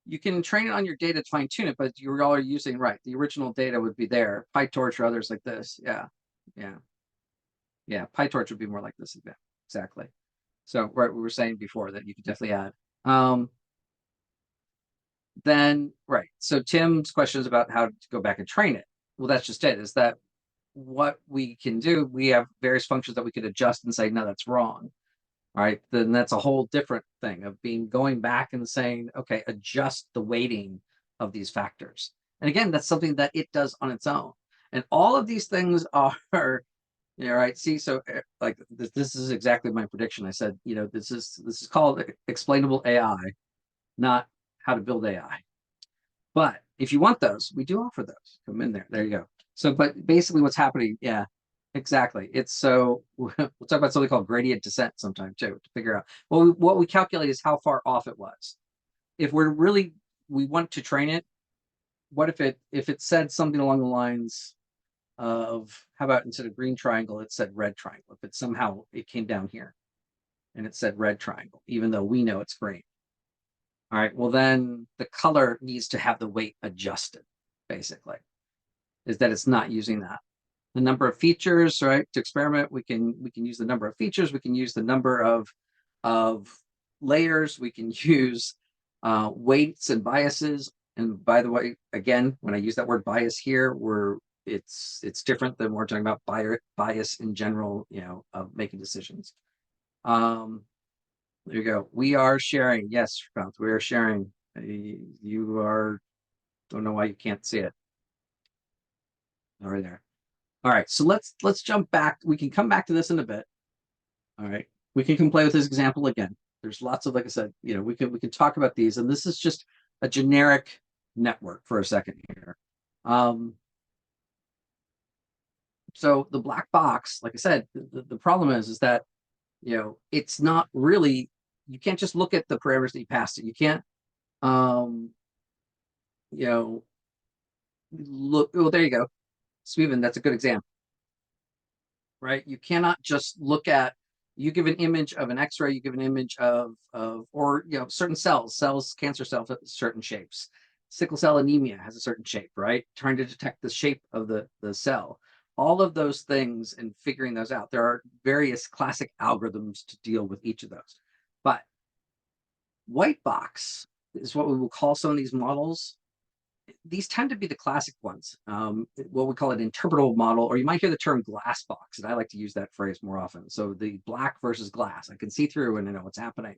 You can train it on your data to fine tune it, but you're all using, right, the original data would be there. PyTorch or others like this. Yeah. PyTorch would be more like this. Exactly. So right, we were saying before that you could definitely add. Then, right. So Tim's question is about how to go back and train it. Well, that's just it, is that what we can do, we have various functions that we could adjust and say, no, that's wrong. Right, then that's a whole different thing of going back and saying, okay, adjust the weighting of these factors. And again, that's something that it does on its own. And all of these things are, right. See, so like this is exactly my prediction. I said, this is called explainable AI, not how to build AI. But if you want those, we do offer those. Come in there. There you go. So, but basically what's happening, yeah, exactly. It's so we'll talk about something called gradient descent sometime too, to figure out. Well, what we calculate is how far off it was. If we want to train it, what if it said something along the lines of, how about instead of green triangle, it said red triangle? If it came down here and it said red triangle, even though we know it's green. All right, well then the color needs to have the weight adjusted, basically, is that it's not using that. The number of features, right? To experiment, we can use the number of features, we can use the number of layers, we can use weights and biases. And by the way, again, when I use that word bias here, it's different than we're talking about bias in general, of making decisions. There you go. We are sharing. Yes, we are sharing. You are, don't know why you can't see it. Over there. All right, so let's jump back. We can come back to this in a bit. All right, we can play with this example again. There's lots of, like I said, we can talk about these, and this is just a generic network for a second here. So the black box, like I said, the problem is that it's not really, you can't just look at the parameters that you passed it. You can't look, oh, there you go. Steven, that's a good example. Right? You cannot just look at, you give an image of an X-ray, you give an image of or certain cells, cancer cells have certain shapes. Sickle cell anemia has a certain shape, right? Trying to detect the shape of the cell. All of those things and figuring those out. There are various classic algorithms to deal with each of those. But white box is what we will call some of these models. These tend to be the classic ones, what we call an interpretable model, or you might hear the term glass box, and I like to use that phrase more often. So the black versus glass, I can see through and I know what's happening.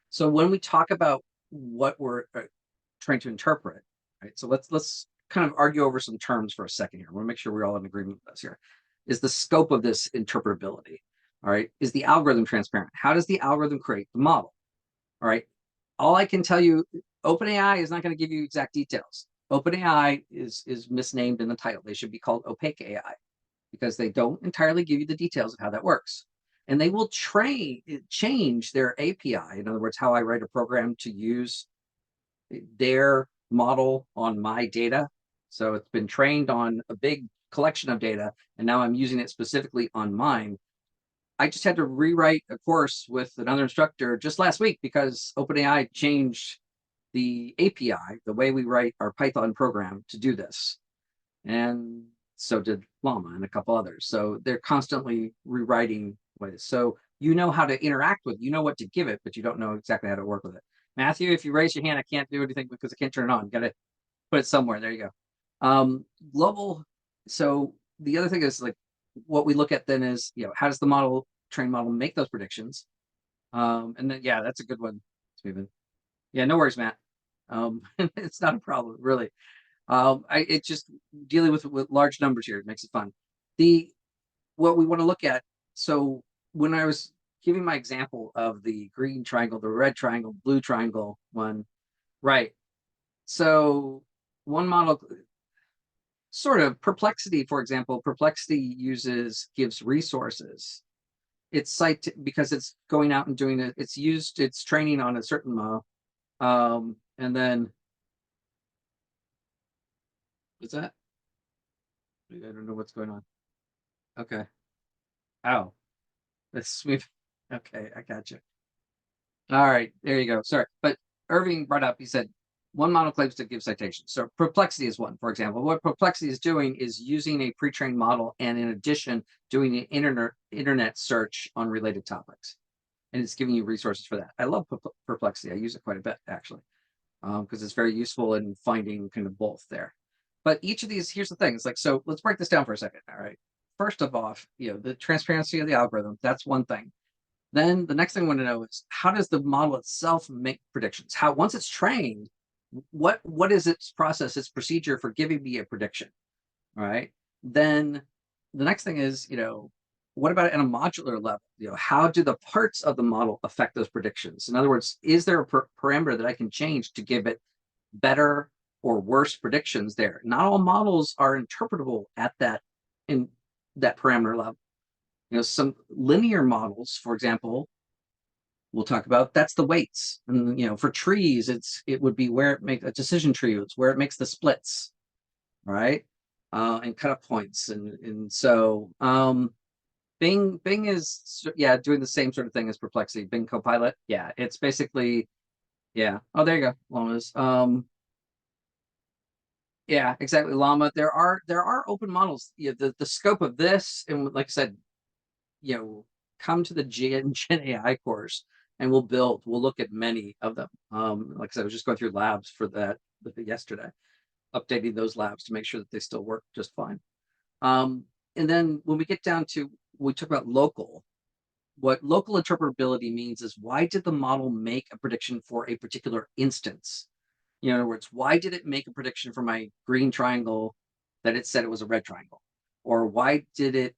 So when we talk about what we're trying to interpret, right? So let's kind of argue over some terms for a second here. I want to make sure we're all in agreement with this here. Is the scope of this interpretability, all right? Is the algorithm transparent? How does the algorithm create the model? All right. All I can tell you, OpenAI is not going to give you exact details. OpenAI is misnamed in the title. They should be called opaque AI because they don't entirely give you the details of how that works. And they will change their API. In other words, how I write a program to use their model on my data. So it's been trained on a big collection of data, and now I'm using it specifically on mine. I just had to rewrite a course with another instructor just last week because OpenAI changed the API, the way we write our Python program to do this. And so did Llama and a couple others. So they're constantly rewriting ways. So you know how to interact with, you know what to give it, but you don't know exactly how to work with it. Matthew, if you raise your hand, I can't do anything because I can't turn it on. You got to put it somewhere. There you go. Global. So the other thing is like what we look at then is, how does the trained model make those predictions? And then, yeah, that's a good one, Stephen. Yeah, no worries, Matt. It's not a problem, really. It's just dealing with large numbers here. It makes it fun. What we want to look at. So when I was giving my example of the green triangle, the red triangle, blue triangle one, right? So one model, sort of Perplexity, for example, Perplexity gives resources. It's because it's going out and doing it. It's training on a certain model. And then what's that? I don't know what's going on. Okay. Oh, that's sweet. Okay, I got you. All right, there you go. Sorry, but Irving brought up, he said, one model claims to give citations. So Perplexity is one, for example. What Perplexity is doing is using a pre-trained model and in addition, doing an internet search on related topics. And it's giving you resources for that. I love Perplexity. I use it quite a bit, actually, because it's very useful in finding kind of both there. But each of these, here's the thing. It's like, so let's break this down for a second. All right. First of all, the transparency of the algorithm, that's one thing. Then the next thing I want to know is how does the model itself make predictions? Once it's trained, what is its process, its procedure for giving me a prediction? All right. Then the next thing is, what about at a modular level? How do the parts of the model affect those predictions? In other words, is there a parameter that I can change to give it better or worse predictions there? Not all models are interpretable in that parameter level. Some linear models, for example, we'll talk about, that's the weights. And, for trees, it would be where it makes a decision tree, it's where it makes the splits, right? And cutoff points. And so Bing is, yeah, doing the same sort of thing as Perplexity. Bing Copilot. Yeah, it's basically, yeah. Oh, there you go. Llamas. Yeah, exactly. Llama. There are open models. The scope of this, and like I said, come to the Gen AI course and we'll look at many of them. Like I said, I was just going through labs for that yesterday, updating those labs to make sure that they still work just fine. And then when we get down to, we talk about what local interpretability means is, why did the model make a prediction for a particular instance? In other words, why did it make a prediction for my green triangle that it said it was a red triangle? Or why did it,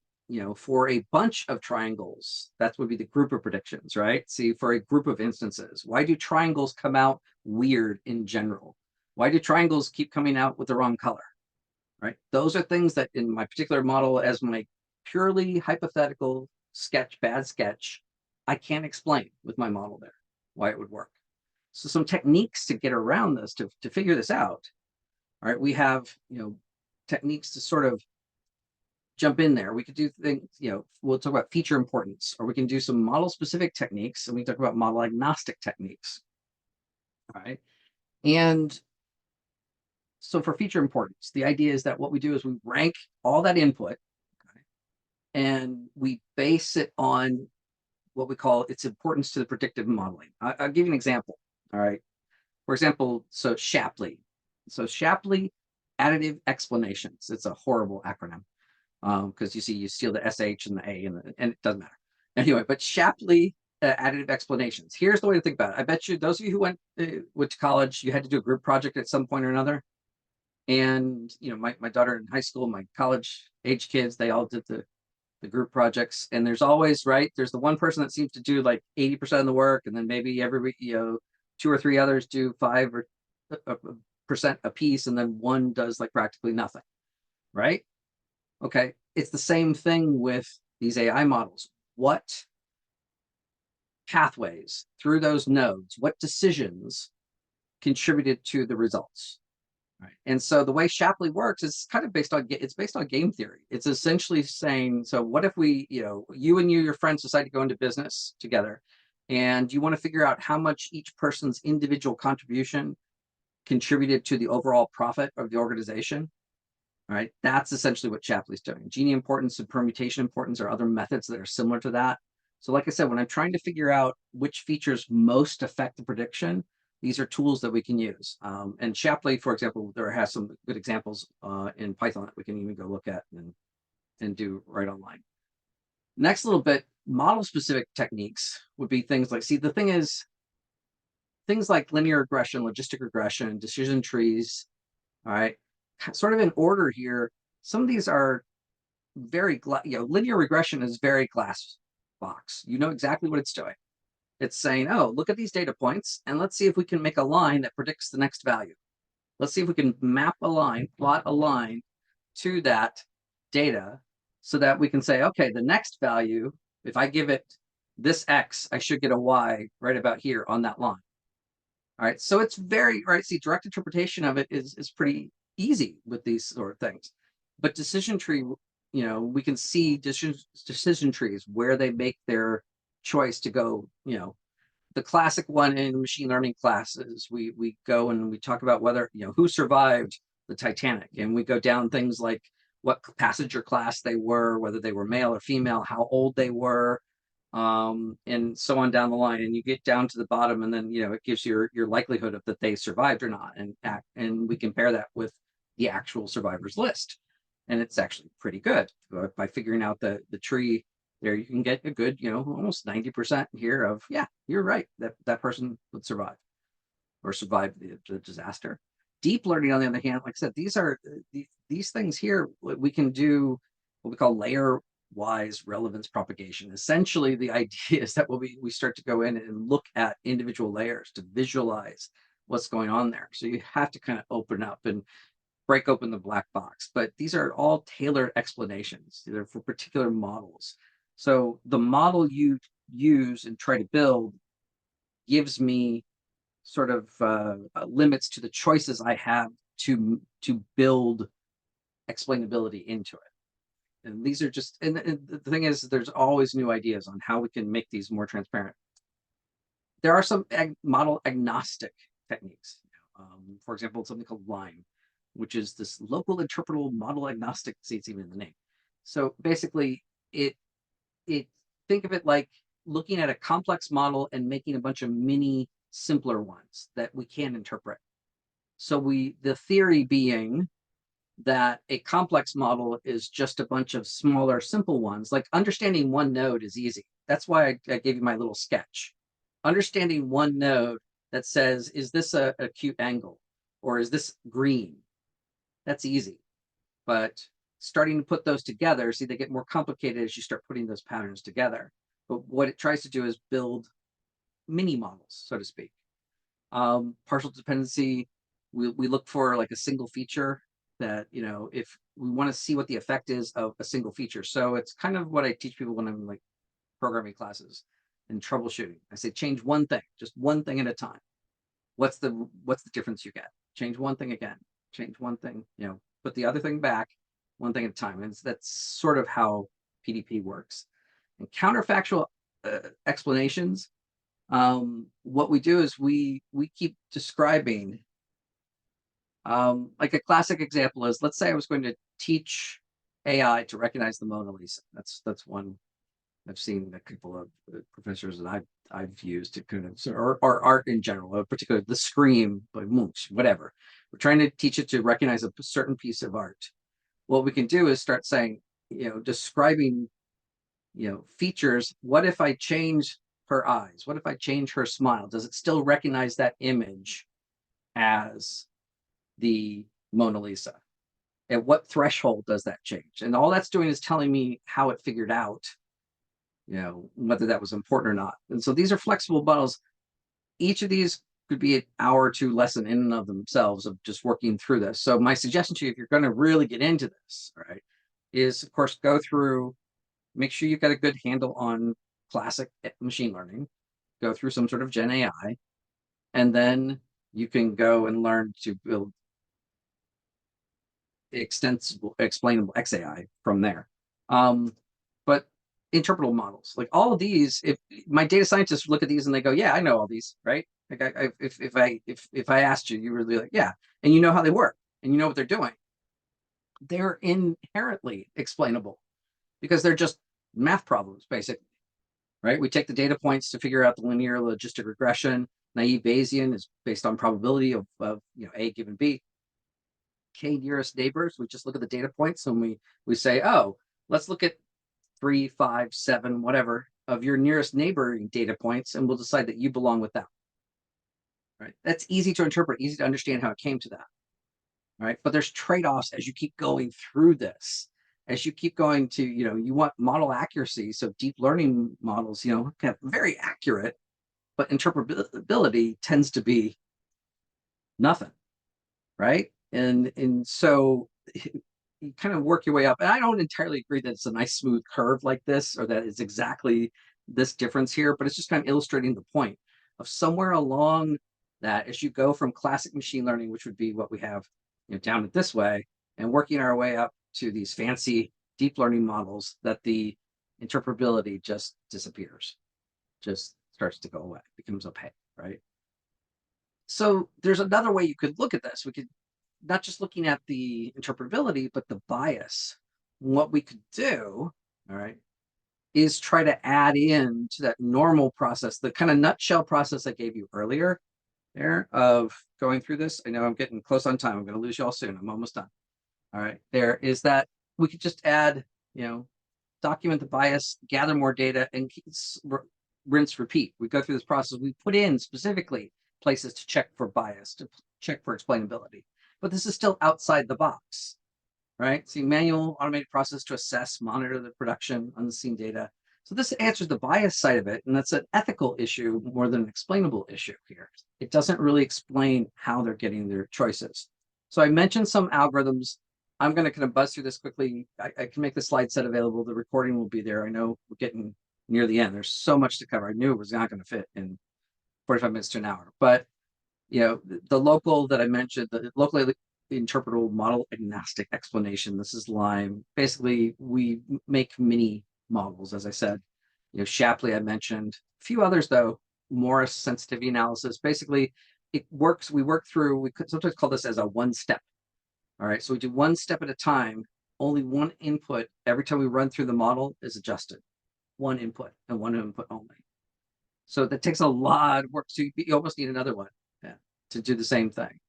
for a bunch of triangles, that would be the group of predictions, right? See, for a group of instances, why do triangles come out weird in general? Why do triangles keep coming out with the wrong color, right? Those are things that in my particular model, as my purely hypothetical bad sketch, I can't explain with my model there, why it would work. So some techniques to get around this, to figure this out. All right, we have, techniques to sort of jump in there. We could do things, we'll talk about feature importance, or we can do some model specific techniques, and we talk about model agnostic techniques. All right. And so for feature importance, the idea is that what we do is we rank all that input, okay, and we base it on what we call its importance to the predictive modeling. I'll give you an example. All right. For example, so Shapley. So Shapley additive explanations. It's a horrible acronym because you steal the SH and the A and it doesn't matter. Anyway, but Shapley additive explanations. Here's the way to think about it. I bet you those of you who went to college, you had to do a group project at some point or another. And my daughter in high school, my college age kids, they all did the group projects. And there's always, right, there's the one person that seems to do like 80% of the work, and then maybe every week, two or three others do 5% a piece, and then one does like practically nothing, right? Okay, it's the same thing with these AI models. What pathways through those nodes, what decisions contributed to the results? Right. And so the way Shapley works is kind of based on game theory. It's essentially saying, so what if you and your friends decide to go into business together, and you want to figure out how much each person's individual contribution contributed to the overall profit of the organization. All right, that's essentially what Shapley's doing. Gini importance and permutation importance are other methods that are similar to that. So like I said, when I'm trying to figure out which features most affect the prediction, these are tools that we can use. And Shapley, for example, there has some good examples in Python that we can even go look at and do right online. Next little bit, model-specific techniques would be things like, see, the thing is, things like linear regression, logistic regression, decision trees, all right, sort of in order here. Some of these are very, linear regression is very glass box. You know exactly what it's doing. It's saying, oh, look at these data points, and let's see if we can make a line that predicts the next value. Let's see if we can map a line, plot a line to that data so that we can say, okay, the next value, if I give it this X, I should get a Y right about here on that line. All right, so it's very, right, see, direct interpretation of it is pretty easy with these sort of things. But decision tree, we can see decision trees where they make their choice to go, the classic one in machine learning classes, we go and we talk about whether, who survived the Titanic, and we go down things like what passenger class they were, whether they were male or female, how old they were, and so on down the line. And you get down to the bottom, and then it gives your likelihood of that they survived or not, and we compare that with the actual survivors list, and it's actually pretty good by figuring out the tree. There you can get a good, almost 90% here of, yeah, you're right, that person would survive or survive the disaster. Deep learning, on the other hand, like I said, these things here, we can do what we call layer-wise relevance propagation. Essentially, the idea is that we start to go in and look at individual layers to visualize what's going on there. So you have to kind of open up and break open the black box. But these are all tailored explanations. They're for particular models. So the model you use and try to build gives me sort of limits to the choices I have to build explainability into it. And these are just, and the thing is, there's always new ideas on how we can make these more transparent. There are some model agnostic techniques. For example, something called LIME, which is this local interpretable model agnostic. See, it's even in the name. So basically, think of it like looking at a complex model and making a bunch of mini simpler ones that we can interpret. So the theory being that a complex model is just a bunch of smaller, simple ones. Like understanding one node is easy. That's why I gave you my little sketch. Understanding one node that says, is this a acute angle? Or is this green? That's easy. But starting to put those together, see, they get more complicated as you start putting those patterns together. But what it tries to do is build mini models, so to speak. Partial dependency, we look for like a single feature that, if we want to see what the effect is of a single feature. So it's kind of what I teach people when I'm like programming classes and troubleshooting. I say, change one thing, just one thing at a time. What's the difference you get? Change one thing again, change one thing, put the other thing back, one thing at a time. And that's sort of how PDP works. And counterfactual explanations, what we do is we keep describing, like a classic example is, let's say I was going to teach AI to recognize the Mona Lisa. That's one I've seen a couple of professors that I've used to kind of, or art in general, particularly the Scream, like Munch, whatever. We're trying to teach it to recognize a certain piece of art. What we can do is start saying, describing, features. What if I change her eyes? What if I change her smile? Does it still recognize that image as the Mona Lisa? At what threshold does that change? And all that's doing is telling me how it figured out, whether that was important or not. And so these are flexible models. Each of these could be an hour or two lesson in and of themselves of just working through this. So my suggestion to you, if you're going to really get into this, right, is of course go through, make sure you've got a good handle on classic machine learning, go through some sort of Gen AI, and then you can go and learn to build extensible, explainable XAI from there. But interpretable models, like all of these, if my data scientists look at these and they go, yeah, I know all these, right? Like if I asked you, you would be like, yeah, and you know how they work and you know what they're doing. They're inherently explainable because they're just math problems, basically, right? We take the data points to figure out the linear logistic regression. Naive Bayesian is based on probability of A given B. K nearest neighbors, we just look at the data points and we say, oh, let's look at 3, 5, 7, whatever of your nearest neighboring data points, and we'll decide that you belong with them. Right? That's easy to interpret, easy to understand how it came to that. Right? But there's trade-offs as you keep going through this. As you keep going to, you want model accuracy. So deep learning models, very accurate, but interpretability tends to be nothing, right? And so you kind of work your way up. And I don't entirely agree that it's a nice smooth curve like this, or that it's exactly this difference here, but it's just kind of illustrating the point of somewhere along that as you go from classic machine learning, which would be what we have down it this way, and working our way up to these fancy deep learning models, that the interpretability just disappears, just starts to go away, becomes opaque, right? So there's another way you could look at this. We could not just looking at the interpretability, but the bias. What we could do, all right, is try to add in to that normal process, the kind of nutshell process I gave you earlier there of going through this. I know I'm getting close on time. I'm going to lose you all soon. I'm almost done. All right, there is that we could just add, document the bias, gather more data, and rinse, repeat. We go through this process. We put in specifically places to check for bias, to check for explainability. But this is still outside the box, right? See, manual automated process to assess, monitor the production on the scene data. So this answers the bias side of it, and that's an ethical issue more than an explainable issue here. It doesn't really explain how they're getting their choices. So I mentioned some algorithms. I'm going to kind of buzz through this quickly. I can make the slide set available. The recording will be there. I know we're getting near the end. There's so much to cover. I knew it was not going to fit in 45 minutes to an hour. But the local that I mentioned, the locally interpretable model agnostic explanation. This is Lime. Basically, we make mini models, as I said. Shapley I mentioned. A few others though. Morris sensitivity analysis. Basically, it works. We work through. We could sometimes call this as a one step. All right, so we do one step at a time. Only one input every time we run through the model is adjusted. One input and one input only. So that takes a lot of work. So you almost need another one to do the same thing.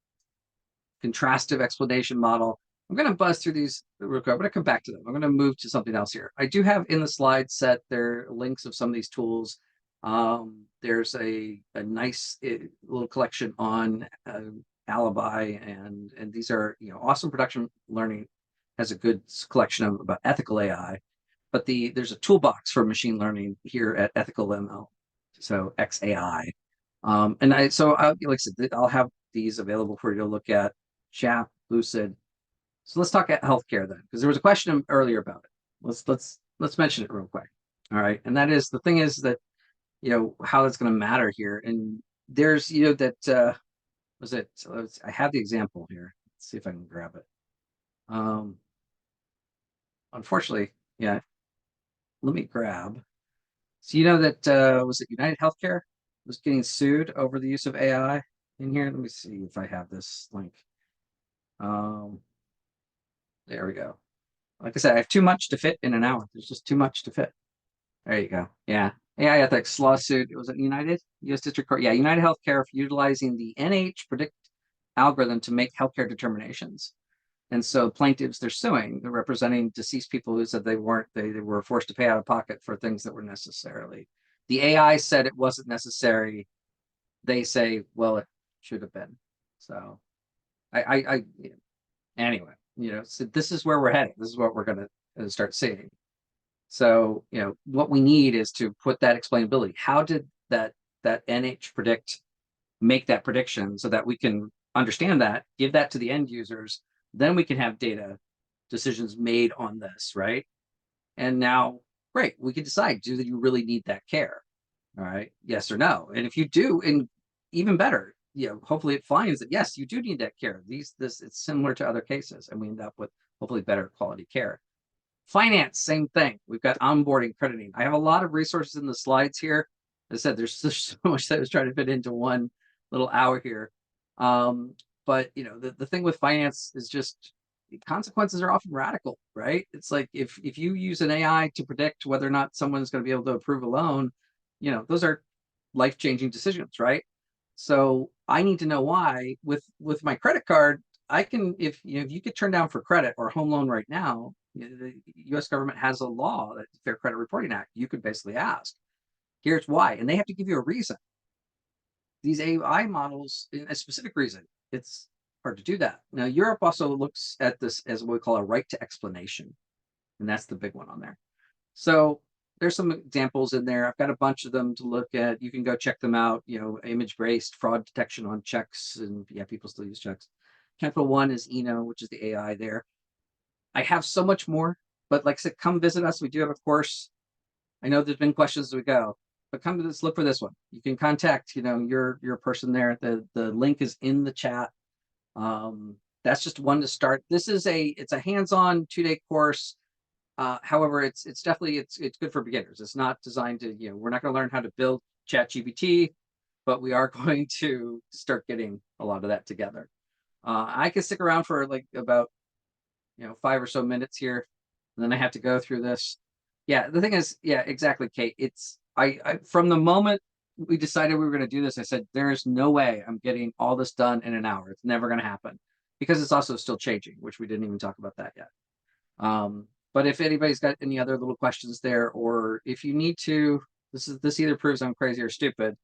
Contrastive explanation model. I'm going to buzz through these real quick. I'm going to come back to them. I'm going to move to something else here. I do have in the slide set there links of some of these tools. There's a nice little collection on Alibi, and these are awesome. Production learning has a good collection of about ethical AI, but there's a toolbox for machine learning here at Ethical ML, so XAI. And like I said, I'll have these available for you to look at. Chap, Lucid. So let's talk at healthcare then, because there was a question earlier about it. Let's mention it real quick. All right, and that is the thing is that how that's going to matter here. And there's that was it. So I have the example here. Let's see if I can grab it. Unfortunately, yeah. Let me grab. So that was it United Healthcare was getting sued over the use of AI in here. Let me see if I have this link. There we go. Like I said, I have too much to fit in an hour. There's just too much to fit. There you go. Yeah. AI ethics lawsuit. It was United U.S. District Court. Yeah, United Healthcare for utilizing the NH predict algorithm to make healthcare determinations. And so plaintiffs, they're suing. They're representing deceased people who said they were forced to pay out of pocket for things that were necessarily. The AI said it wasn't necessary. They say, well, it should have been. So anyway, so this is where we're heading. This is what we're going to start seeing. So, what we need is to put that explainability. How did that NH predict make that prediction so that we can understand that, give that to the end users, then we can have data decisions made on this, right? And now, great, we can decide, do you really need that care? All right, yes or no. And if you do, and even better, hopefully it finds that yes, you do need that care. It's similar to other cases, and we end up with hopefully better quality care. Finance, same thing. We've got onboarding, crediting. I have a lot of resources in the slides here. As I said, there's so much that I was trying to fit into one little hour here. Um, but the thing with finance is just consequences are often radical, right? It's like if you use an AI to predict whether or not someone's going to be able to approve a loan, those are life-changing decisions, right? So I need to know why with my credit card, I can, if you get turned down for credit or a home loan right now, the US government has a law, that Fair Credit Reporting Act, you could basically ask, here's why, and they have to give you a reason. These AI models, in a specific reason, it's hard to do that. Now, Europe also looks at this as what we call a right to explanation, and that's the big one on there. So there's some examples in there. I've got a bunch of them to look at. You can go check them out. Image-based fraud detection on checks, and yeah, people still use checks. Capital One is which is the AI there. I have so much more, but like I said, come visit us. We do have a course. I know there's been questions as we go, but come to this, look for this one. You can contact, your person there. The link is in the chat. That's just one to start. It's a hands-on 2-day course. However, it's definitely it's good for beginners. It's not designed to, we're not going to learn how to build ChatGPT, but we are going to start getting a lot of that together. I can stick around for like about 5 or so minutes here, and then I have to go through this. Yeah, the thing is, yeah, exactly, Kate. It's I from the moment we decided we were going to do this, I said there is no way I'm getting all this done in an hour. It's never going to happen because it's also still changing, which we didn't even talk about that yet. But if anybody's got any other little questions there, or if you need to, this either proves I'm crazy or stupid.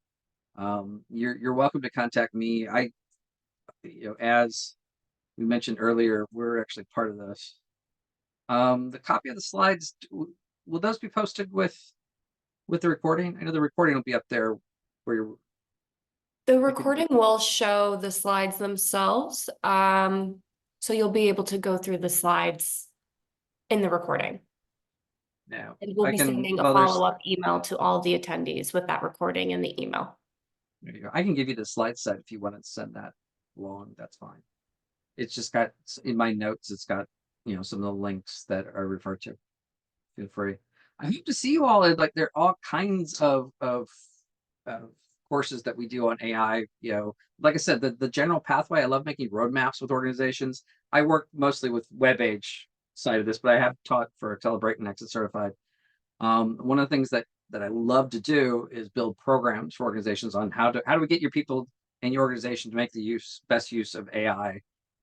You're welcome to contact me. As we mentioned earlier, we're actually part of this. The copy of the slides, will those be posted with the recording? I know the recording will be up there where you're. The recording will show the slides themselves. So you'll be able to go through the slides in the recording. No, And we'll I be can. sending a Well, there's. follow-up email to all the attendees with that recording in the email. There you go. I can give you the slide set if you want to send that along. That's fine. It's just got in my notes. It's got some of the links that are referred to. Feel free. I hope to see you all. Like there are all kinds of courses that we do on AI. Like I said, the general pathway. I love making roadmaps with organizations. I work mostly with WebAge side of this, but I have taught for Celebrate and Exit Certified. One of the things that I love to do is build programs for organizations on how do we get your people and your organization to make the best use of AI,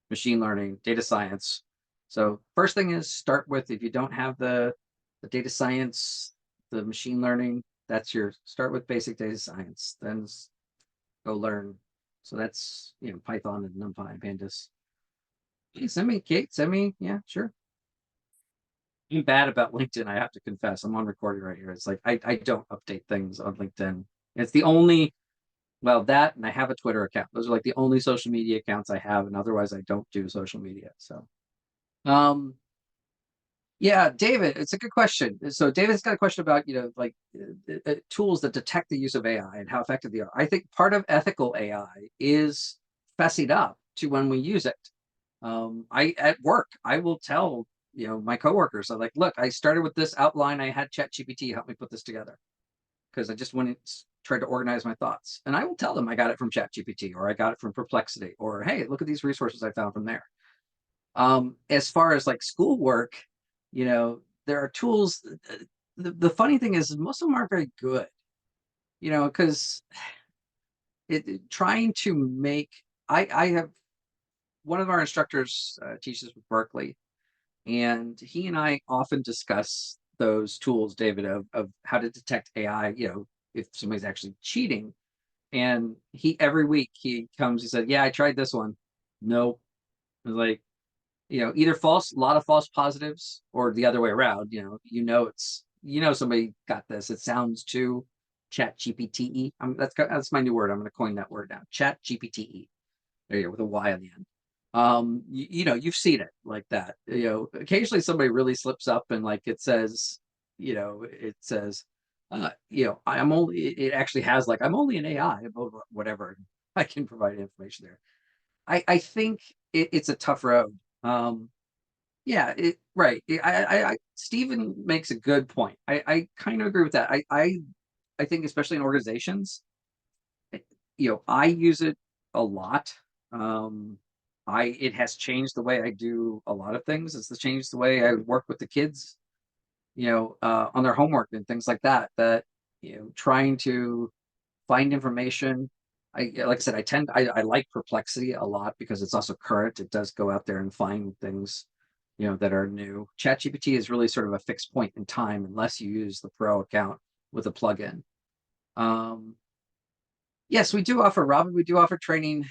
machine learning, data science. So first thing is start with, if you don't have the data science, the machine learning, that's your start with basic data science, then go learn. So that's Python and NumPy and Pandas. Hey, send me, Kate, yeah, sure. I'm bad about LinkedIn, I have to confess. I'm on recording right here. It's like I don't update things on LinkedIn. It's the only, well, that, and I have a Twitter account. Those are like the only social media accounts I have, and otherwise I don't do social media. So yeah, David, it's a good question. So David's got a question about, tools that detect the use of AI and how effective they are. I think part of ethical AI is fessing up to when we use it. At work, I will tell, my coworkers, I'm like, look, I started with this outline. I had ChatGPT help me put this together because I just wanted to try to organize my thoughts. And I will tell them I got it from ChatGPT, or I got it from Perplexity, or hey, look at these resources I found from there. As far as like schoolwork, there are tools. The funny thing is most of them aren't very good, because trying to make, I have one of our instructors teaches with Berkeley, and he and I often discuss those tools, David, of how to detect AI, if somebody's actually cheating. And every week he comes, he said, yeah, I tried this one. Nope. I was like, either a lot of false positives, or the other way around. Somebody got this. It sounds too chat GPT. That's my new word. I'm going to coin that word now. Chat GPT. There you go, with a Y on the end. You've seen it like that. Occasionally somebody really slips up and like it says, it actually has like, I'm only an AI, whatever. I can provide information there. I think it's a tough road. Yeah, right. Stephen makes a good point. I kind of agree with that. I think especially in organizations, I use it a lot. It has changed the way I do a lot of things. It's changed the way I work with the kids, on their homework and things like that. Trying to find information. Like I said, I like Perplexity a lot because it's also current. It does go out there and find things, that are new. ChatGPT is really sort of a fixed point in time unless you use the Pro account with a plugin. Um, yes, we do offer, Robin, we do offer training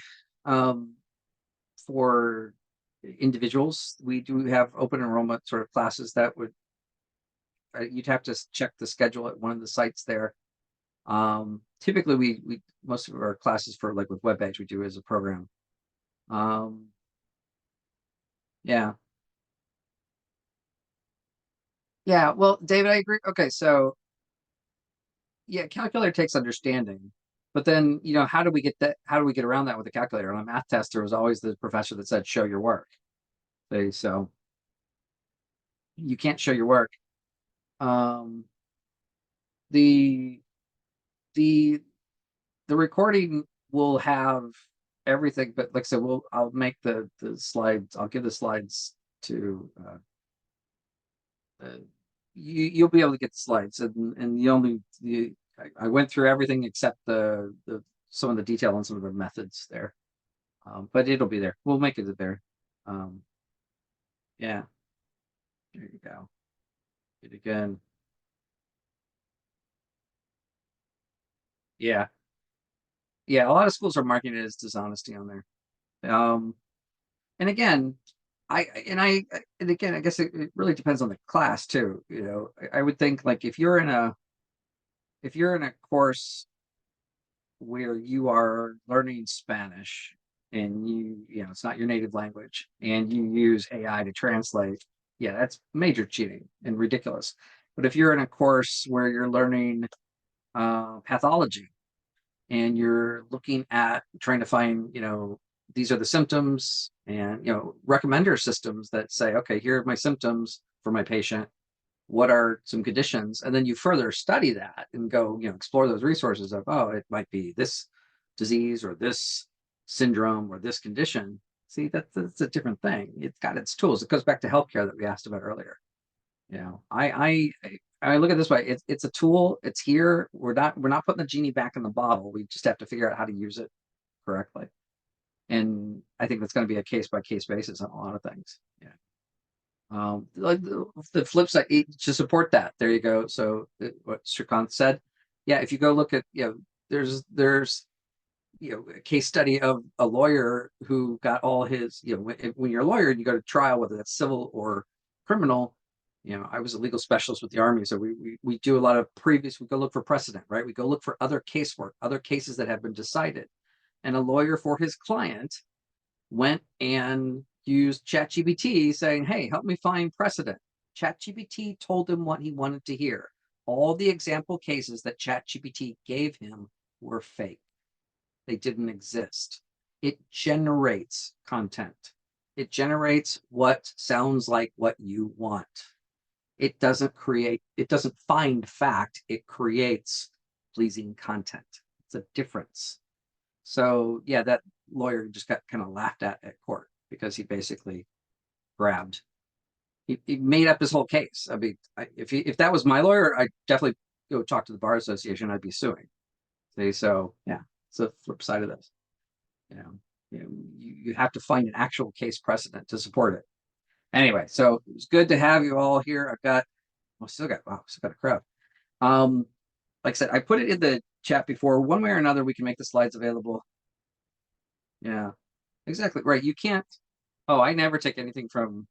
for individuals. We do have open enrollment sort of classes that would, you'd have to check the schedule at one of the sites there. Typically we most of our classes for like with WebEdge we do as a program. Um, yeah. Yeah, well, David, I agree. Okay, so yeah, calculator takes understanding, but then how do we get that? How do we get around that with a calculator? On a math test, there was always the professor that said, "Show your work." So you can't show your work. Um, the the the recording will have everything, but like I said, I'll make the slides. I'll give the slides to you'll be able to get the slides, and I went through everything except the some of the detail on some of the methods there, but it'll be there. We'll make it there. Um, yeah, there you go. It again. Yeah, yeah. A lot of schools are marking it as dishonesty on there. And again, and again, I guess it really depends on the class too. I would think like if you're in a course where you are learning Spanish and it's not your native language and you use AI to translate, yeah, that's major cheating and ridiculous. But if you're in a course where you're learning pathology and you're looking at trying to find, these are the symptoms and, recommender systems that say, okay, here are my symptoms for my patient. What are some conditions? And then you further study that and go, explore those resources of, oh, it might be this disease or this syndrome or this condition. See, that's a different thing. It's got its tools. It goes back to healthcare that we asked about earlier. I look at it this way. It's a tool. It's here. We're not putting the genie back in the bottle. We just have to figure out how to use it correctly. And I think that's going to be a case by case basis on a lot of things. Yeah. Like the flip side to support that. There you go. So what Srikant said, yeah. If you go look at, there's a case study of a lawyer who got all his, when you're a lawyer and you go to trial, whether that's civil or criminal. I was a legal specialist with the Army, so we do a lot of previous. We go look for precedent, right? We go look for other casework, other cases that have been decided, and a lawyer for his client went and used ChatGPT saying, hey, help me find precedent. ChatGPT told him what he wanted to hear. All the example cases that ChatGPT gave him were fake. They didn't exist. It generates content. It generates what sounds like what you want. It doesn't find fact. It creates pleasing content. It's a difference. So yeah, that lawyer just got kind of laughed at court because he basically grabbed, he made up his whole case. I mean, if that was my lawyer, I'd definitely go talk to the bar association. I'd be suing. See, so yeah, it's the flip side of this. You know, you have to find an actual case precedent to support it. Anyway, so it was good to have you all here. Still got a crowd. Um, like I said, I put it in the chat before. One way or another, we can make the slides available. Yeah, exactly right. You can't. Oh, I never take anything from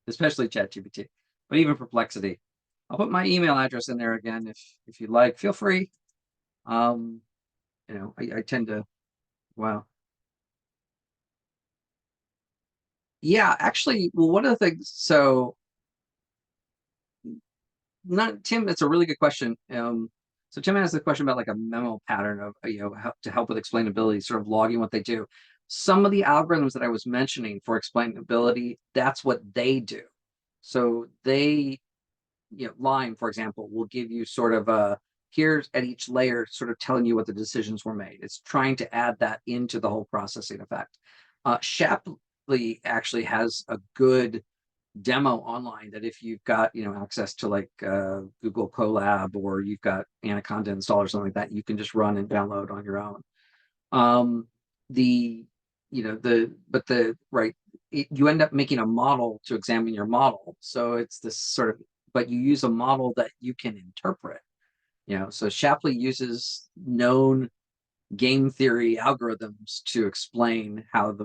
especially ChatGPT, but even Perplexity. I'll put my email address in there again if you'd like. Feel free. Um, I tend to. Wow. Yeah, actually, well, one of the things. So, not Tim. It's a really good question. So Tim asked the question about like a memo pattern of how to help with explainability, sort of logging what they do. Some of the algorithms that I was mentioning for explainability, that's what they do. So they, Lime, for example, will give you sort of a here's at each layer sort of telling you what the decisions were made. It's trying to add that into the whole processing effect. Shapley actually has a good demo online that if you've got access to like Google Colab, or you've got Anaconda installed or something like that, you can just run and download on your own. The right, you end up making a model to examine your model. So it's this sort of, but you use a model that you can interpret. So Shapley uses known game theory algorithms to explain how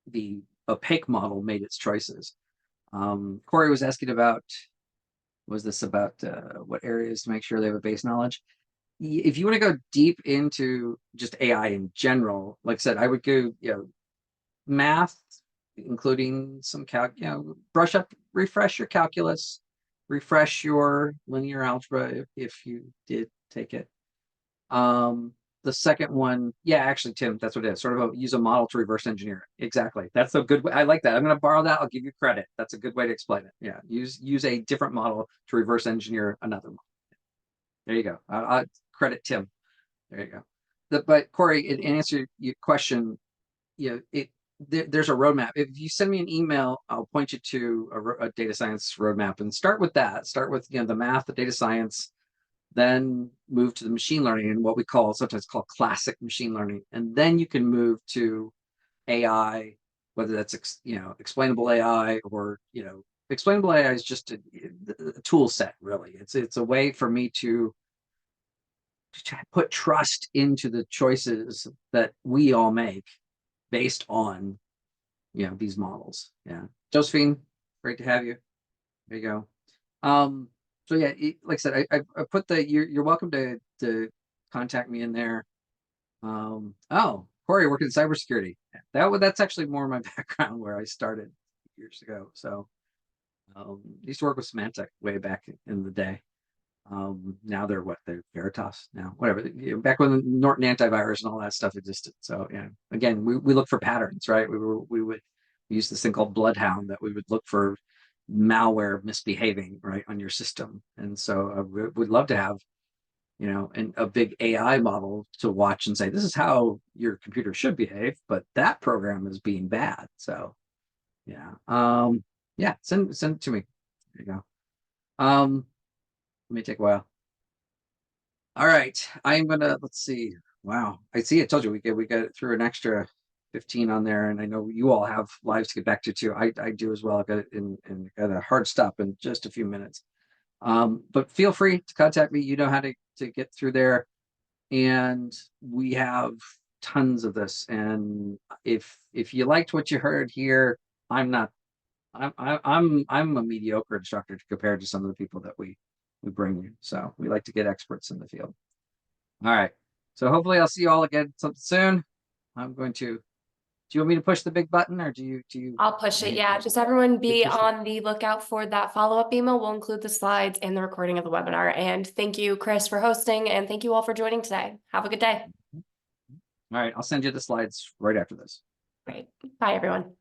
the opaque model made its choices. Corey was asking about, was this about what areas to make sure they have a base knowledge? If you want to go deep into just AI in general, like I said, I would go, math, including some brush up, refresh your calculus, refresh your linear algebra if you did take it. The second one, yeah, actually, Tim, that's what it is. Sort of use a model to reverse engineer it. Exactly. That's a good way. I like that. I'm going to borrow that. I'll give you credit. That's a good way to explain it. Yeah, use a different model to reverse engineer another model. There you go. I credit Tim. There you go. But Corey, in answer your question, there's a roadmap. If you send me an email, I'll point you to a data science roadmap, and start with that. Start with the math, the data science, then move to the machine learning and what we sometimes call classic machine learning, and then you can move to AI, whether that's explainable AI or explainable AI is just a tool set. Really, it's a way for me to put trust into the choices that we all make based on these models. Yeah, Josephine, great to have you. There you go. So yeah, like I said, I put you're welcome to contact me in there. Oh, Corey, working in cybersecurity. That's actually more my background, where I started years ago. So used to work with Symantec way back in the day. Now they're Veritas now, whatever. Back when Norton antivirus and all that stuff existed. So yeah, again, we look for patterns, right? We would use this thing called Bloodhound, that we would look for malware misbehaving right on your system. And so we'd love to have a big AI model to watch and say, this is how your computer should behave, but that program is being bad. So yeah, yeah, send it to me. There you go. Let me take a while. All right, I'm gonna, let's see. Wow, I see. I told you we got through an extra 15 on there, and I know you all have lives to get back to too. I do as well. I got it in got a hard stop in just a few minutes. But feel free to contact me. You know how to get through there, and we have tons of this. And if you liked what you heard here, I'm not. I'm a mediocre instructor compared to some of the people that we bring you. So we like to get experts in the field. All right. So hopefully I'll see you all again soon. I'm going to. Do you want me to push the big button, or do you? I'll push it. Yeah, just everyone be push it. on the lookout for that follow-up email. We'll include the slides and the recording of the webinar. And thank you, Chris, for hosting, and thank you all for joining today. Have a good day. All right, I'll send you the slides right after this. Great. Bye, everyone.